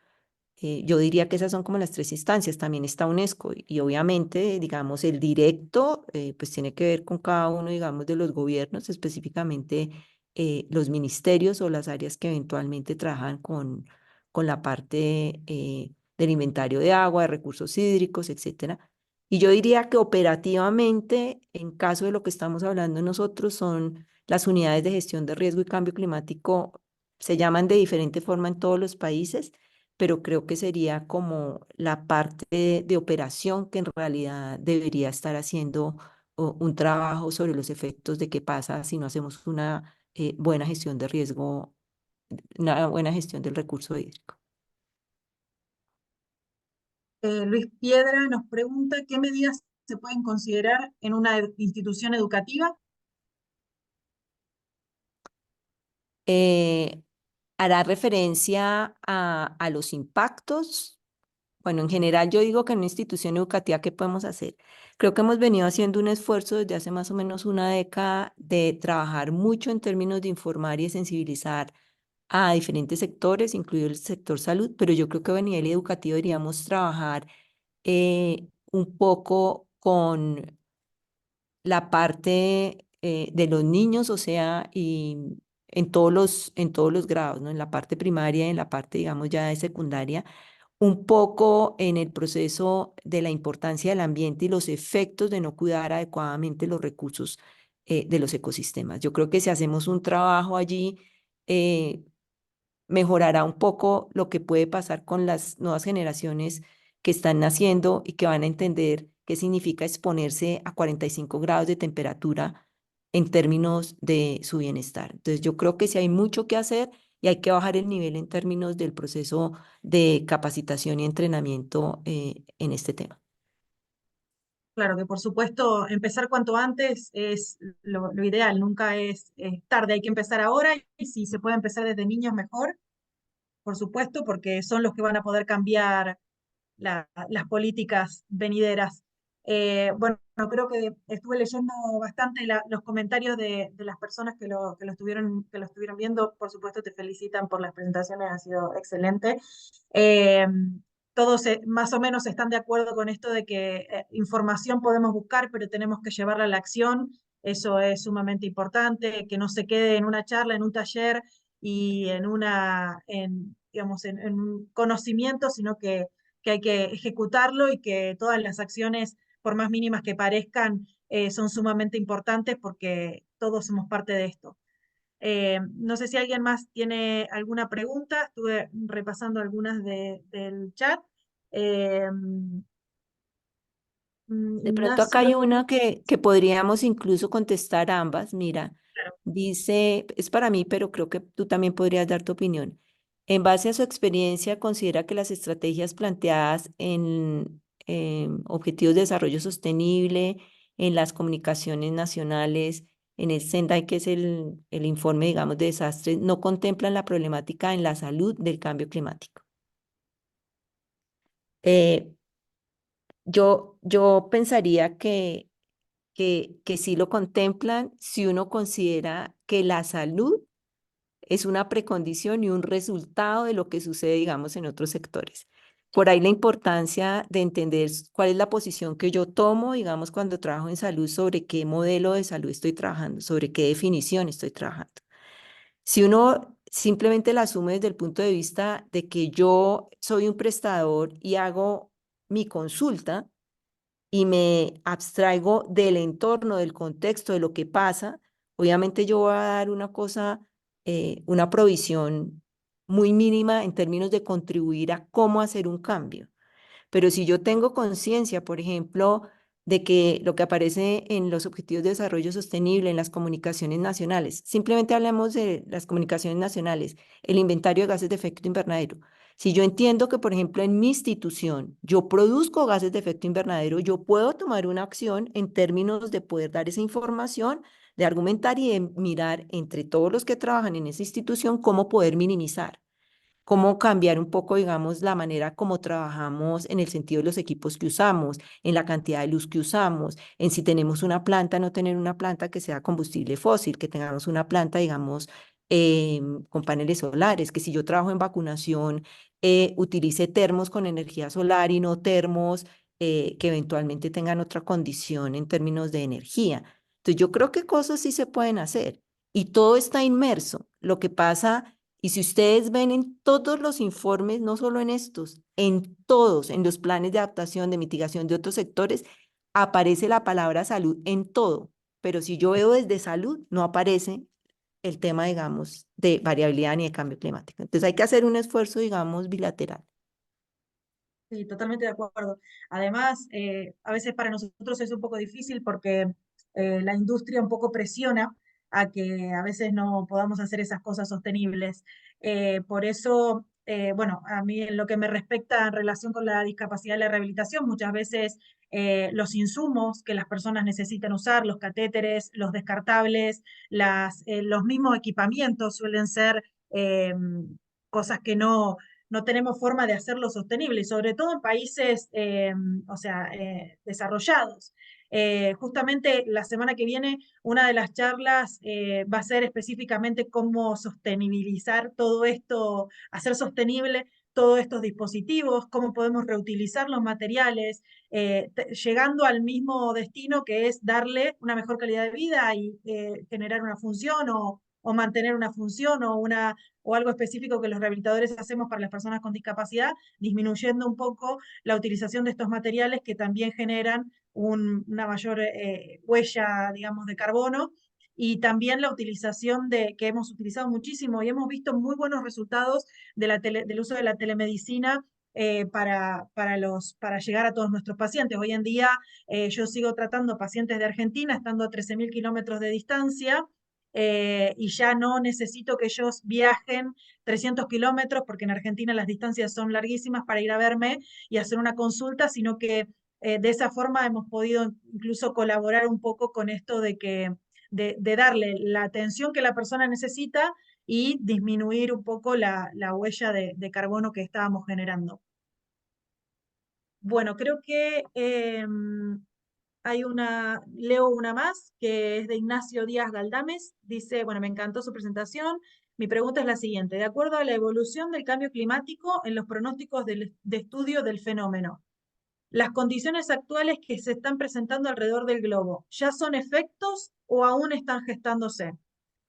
Yo diría que esas son como las tres instancias. También está UNESCO y obviamente, digamos, el directo, pues tiene que ver con cada uno, digamos, de los gobiernos, específicamente los ministerios o las áreas que eventualmente trabajan con la parte del inventario de agua, de recursos hídricos, etcétera. Y yo diría que operativamente, en caso de lo que estamos hablando nosotros, son las unidades de gestión de riesgo y cambio climático, se llaman de diferente forma en todos los países, pero creo que sería como la parte de operación que en realidad debería estar haciendo un trabajo sobre los efectos de qué pasa si no hacemos una buena gestión de riesgo, una buena gestión del recurso hídrico. Luis Piedra nos pregunta qué medidas se pueden considerar en una institución educativa. Eh, Hará referencia a los impactos. Bueno, en general yo digo que en una institución educativa, ¿qué podemos hacer? Creo que hemos venido haciendo un esfuerzo desde hace más o menos una década de trabajar mucho en términos de informar y de sensibilizar a diferentes sectores, incluido el sector salud, pero yo creo que a nivel educativo deberíamos trabajar un poco con la parte de los niños, o sea, y en todos los grados, ¿no? En la parte primaria, en la parte, digamos, ya de secundaria, un poco en el proceso de la importancia del ambiente y los efectos de no cuidar adecuadamente los recursos de los ecosistemas. Yo creo que si hacemos un trabajo allí, eh, mejorará un poco lo que puede pasar con las nuevas generaciones que están naciendo y que van a entender qué significa exponerse a 45 grados de temperatura en términos de su bienestar. Entonces, yo creo que sí hay mucho que hacer y hay que bajar el nivel en términos del proceso de capacitación y entrenamiento en este tema. Claro que por supuesto empezar cuanto antes es lo ideal, nunca es tarde, hay que empezar ahora y si se puede empezar desde niños mejor, por supuesto, porque son los que van a poder cambiar las políticas venideras. Bueno, creo que estuve leyendo bastante los comentarios de las personas que lo estuvieron viendo. Por supuesto, te felicitan por las presentaciones, ha sido excelente. Eh, Todos más o menos están de acuerdo con esto de que información podemos buscar, pero tenemos que llevarla a la acción. Eso es sumamente importante, que no se quede en una charla, en un taller y digamos, en un conocimiento, sino que hay que ejecutarlo y que todas las acciones, por más mínimas que parezcan, son sumamente importantes porque todos somos parte de esto. No sé si alguien más tiene alguna pregunta, estuve repasando algunas del chat. Eh, De pronto acá Ignacio, hay una que podríamos incluso contestar ambas. Mira, claro, dice, es para mí, pero creo que tú también podrías dar tu opinión. En base a su experiencia, considera que las estrategias planteadas en Objetivos de Desarrollo Sostenible, en las comunicaciones nacionales, en el SENDAI, que es el informe, digamos, de desastres, no contemplan la problemática en la salud del cambio climático. Eh, yo pensaría que sí lo contemplan si uno considera que la salud es una precondición y un resultado de lo que sucede, digamos, en otros sectores. Por ahí la importancia de entender cuál es la posición que yo tomo, digamos, cuando trabajo en salud, sobre qué modelo de salud estoy trabajando, sobre qué definición estoy trabajando. Si uno simplemente la asume desde el punto de vista de que yo soy un prestador y hago mi consulta, y me abstraigo del entorno, del contexto, de lo que pasa, obviamente yo voy a dar una cosa, una provisión muy mínima en términos de contribuir a cómo hacer un cambio. Pero si yo tengo conciencia, por ejemplo, de que lo que aparece en los Objetivos de Desarrollo Sostenible, en las comunicaciones nacionales, simplemente hablamos de las comunicaciones nacionales, el inventario de gases de efecto invernadero. Si yo entiendo que, por ejemplo, en mi institución yo produzco gases de efecto invernadero, yo puedo tomar una acción en términos de poder dar esa información, de argumentar y de mirar entre todos los que trabajan en esa institución cómo poder minimizar, cómo cambiar un poco, digamos, la manera como trabajamos en el sentido de los equipos que usamos, en la cantidad de luz que usamos, en si tenemos una planta, no tener una planta que sea combustible fósil, que tengamos una planta, digamos, con paneles solares, que si yo trabajo en vacunación, utilice termos con energía solar y no termos que eventualmente tengan otra condición en términos de energía. Entonces, yo creo que cosas sí se pueden hacer y todo está inmerso. Lo que pasa, y si ustedes ven en todos los informes, no solo en estos, en todos, en los planes de adaptación, de mitigación de otros sectores, aparece la palabra salud en todo. Pero si yo veo desde salud, no aparece el tema, digamos, de variabilidad ni de cambio climático. Entonces hay que hacer un esfuerzo, digamos, bilateral. Sí, totalmente de acuerdo. Además, a veces para nosotros es un poco difícil porque la industria un poco presiona a que a veces no podamos hacer esas cosas sostenibles. Por eso, bueno, a mí en lo que me respecta en relación con la discapacidad y la rehabilitación, muchas veces los insumos que las personas necesitan usar, los catéteres, los descartables, los mismos equipamientos suelen ser cosas que no tenemos forma de hacerlo sostenible, y sobre todo en países, o sea, desarrollados. Justamente la semana que viene, una de las charlas va a ser específicamente cómo sostenibilizar todo esto, hacer sostenible todos estos dispositivos, cómo podemos reutilizar los materiales, llegando al mismo destino que es darle una mejor calidad de vida y generar una función o mantener una función o algo específico que los rehabilitadores hacemos para las personas con discapacidad, disminuyendo un poco la utilización de estos materiales que también generan una mayor huella, digamos, de carbono, y también la utilización que hemos utilizado muchísimo y hemos visto muy buenos resultados del uso de la telemedicina para llegar a todos nuestros pacientes. Hoy en día yo sigo tratando pacientes de Argentina estando a 13.000 kilómetros de distancia, y ya no necesito que ellos viajen 300 kilómetros, porque en Argentina las distancias son larguísimas para ir a verme y hacer una consulta, sino que de esa forma hemos podido incluso colaborar un poco con esto de darle la atención que la persona necesita y disminuir un poco la huella de carbono que estábamos generando. Bueno, creo que leo una más, que es de Ignacio Díaz Galdames. Dice, bueno, me encantó su presentación. Mi pregunta es la siguiente. De acuerdo a la evolución del cambio climático en los pronósticos de estudio del fenómeno, ¿las condiciones actuales que se están presentando alrededor del globo ya son efectos o aún están gestándose?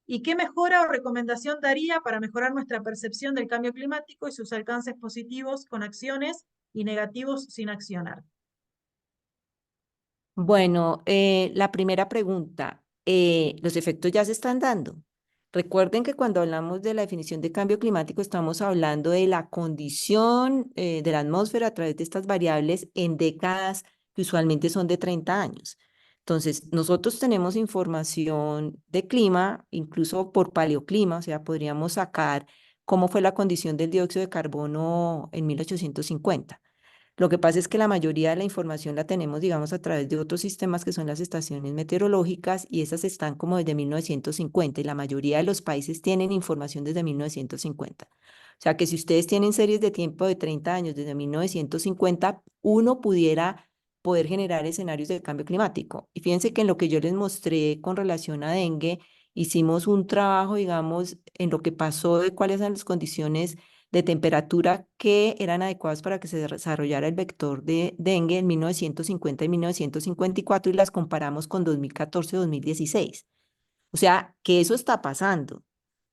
¿Y qué mejora o recomendación daría para mejorar nuestra percepción del cambio climático y sus alcances positivos con acciones y negativos sin accionar? Bueno, la primera pregunta, ¿los efectos ya se están dando? Recuerden que cuando hablamos de la definición de cambio climático estamos hablando de la condición de la atmósfera a través de estas variables en décadas que usualmente son de 30 años. Entonces, nosotros tenemos información de clima, incluso por paleoclima, o sea, podríamos sacar cómo fue la condición del dióxido de carbono en 1850. Lo que pasa es que la mayoría de la información la tenemos, digamos, a través de otros sistemas que son las estaciones meteorológicas y esas están como desde 1950 y la mayoría de los países tienen información desde 1950. O sea que si ustedes tienen series de tiempo de 30 años desde 1950, uno pudiera poder generar escenarios de cambio climático. Y fíjense que en lo que yo les mostré con relación a dengue, hicimos un trabajo, digamos, en lo que pasó de cuáles son las condiciones de temperatura que eran adecuadas para que se desarrollara el vector de dengue en 1950 y 1954 y las comparamos con 2014-2016. O sea, que eso está pasando.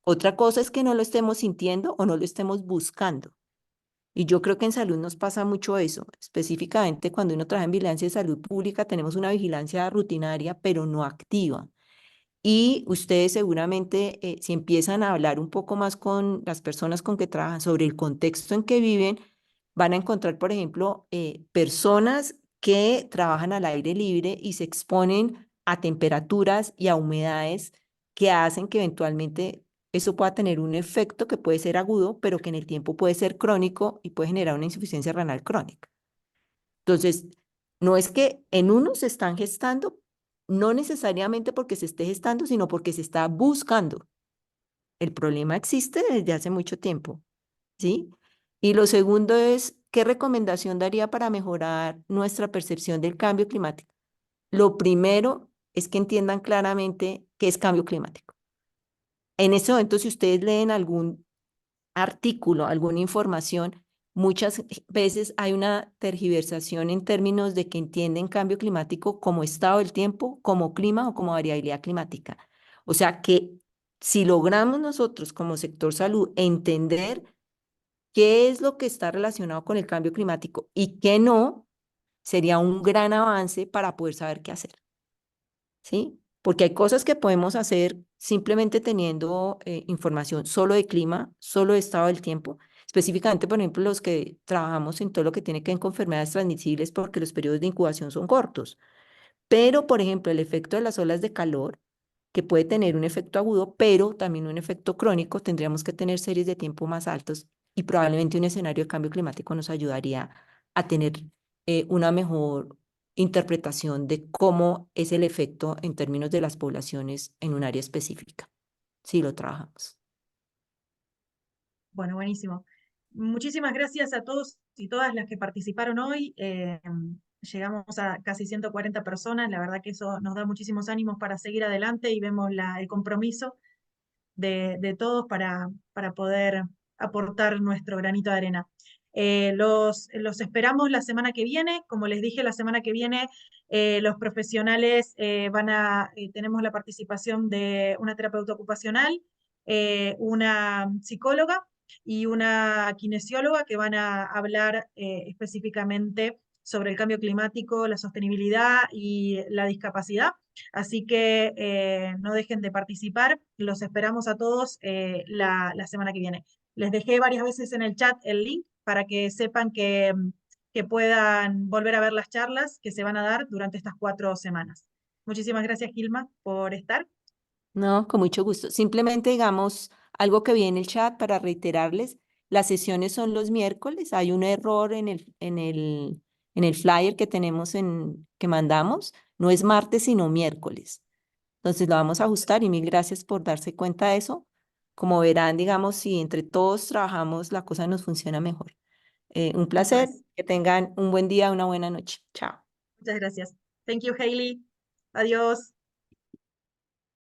Otra cosa es que no lo estemos sintiendo o no lo estemos buscando. Y yo creo que en salud nos pasa mucho eso. Específicamente cuando uno trabaja en vigilancia de salud pública, tenemos una vigilancia rutinaria, pero no activa. Y ustedes seguramente, si empiezan a hablar un poco más con las personas con que trabajan sobre el contexto en que viven, van a encontrar, por ejemplo, personas que trabajan al aire libre y se exponen a temperaturas y a humedades que hacen que eventualmente eso pueda tener un efecto que puede ser agudo, pero que en el tiempo puede ser crónico y puede generar una insuficiencia renal crónica. Entonces, no es que en uno se están gestando, no necesariamente porque se esté gestando, sino porque se está buscando. El problema existe desde hace mucho tiempo, ¿sí? Y lo segundo es, ¿qué recomendación daría para mejorar nuestra percepción del cambio climático? Lo primero es que entiendan claramente qué es cambio climático. En ese momento, si ustedes leen algún artículo, alguna información, muchas veces hay una tergiversación en términos de que entienden cambio climático como estado del tiempo, como clima o como variabilidad climática. O sea que si logramos nosotros como sector salud entender qué es lo que está relacionado con el cambio climático y qué no, sería un gran avance para poder saber qué hacer. ¿Sí? Porque hay cosas que podemos hacer simplemente teniendo información solo de clima, solo de estado del tiempo, específicamente, por ejemplo, los que trabajamos en todo lo que tiene que ver con enfermedades transmisibles porque los periodos de incubación son cortos. Pero, por ejemplo, el efecto de las olas de calor, que puede tener un efecto agudo, pero también un efecto crónico, tendríamos que tener series de tiempo más altos y probablemente un escenario de cambio climático nos ayudaría a tener una mejor interpretación de cómo es el efecto en términos de las poblaciones en un área específica, si lo trabajamos. Bueno, buenísimo. Muchísimas gracias a todos y todas las que participaron hoy. Llegamos a casi 140 personas. La verdad que eso nos da muchísimos ánimos para seguir adelante y vemos el compromiso de todos para poder aportar nuestro granito de arena. Los esperamos la semana que viene. Como les dije, la semana que viene los profesionales tenemos la participación de una terapeuta ocupacional, una psicóloga y una kinesióloga que van a hablar específicamente sobre el cambio climático, la sostenibilidad y la discapacidad. Así que no dejen de participar. Los esperamos a todos la semana que viene. Les dejé varias veces en el chat el link para que sepan que puedan volver a ver las charlas que se van a dar durante estas 4 semanas. Muchísimas gracias, Gilma, por estar. No, con mucho gusto. Simplemente digamos algo que vi en el chat para reiterarles. Las sesiones son los miércoles. Hay un error en el flyer que tenemos que mandamos. No es martes, sino miércoles. Entonces lo vamos a ajustar y mil gracias por darse cuenta de eso. Como verán, digamos, si entre todos trabajamos, la cosa nos funciona mejor. Un Eso placer. es. Que tengan un buen día, una buena noche. Chao. Muchas gracias. Thank you, Hailey. Adiós.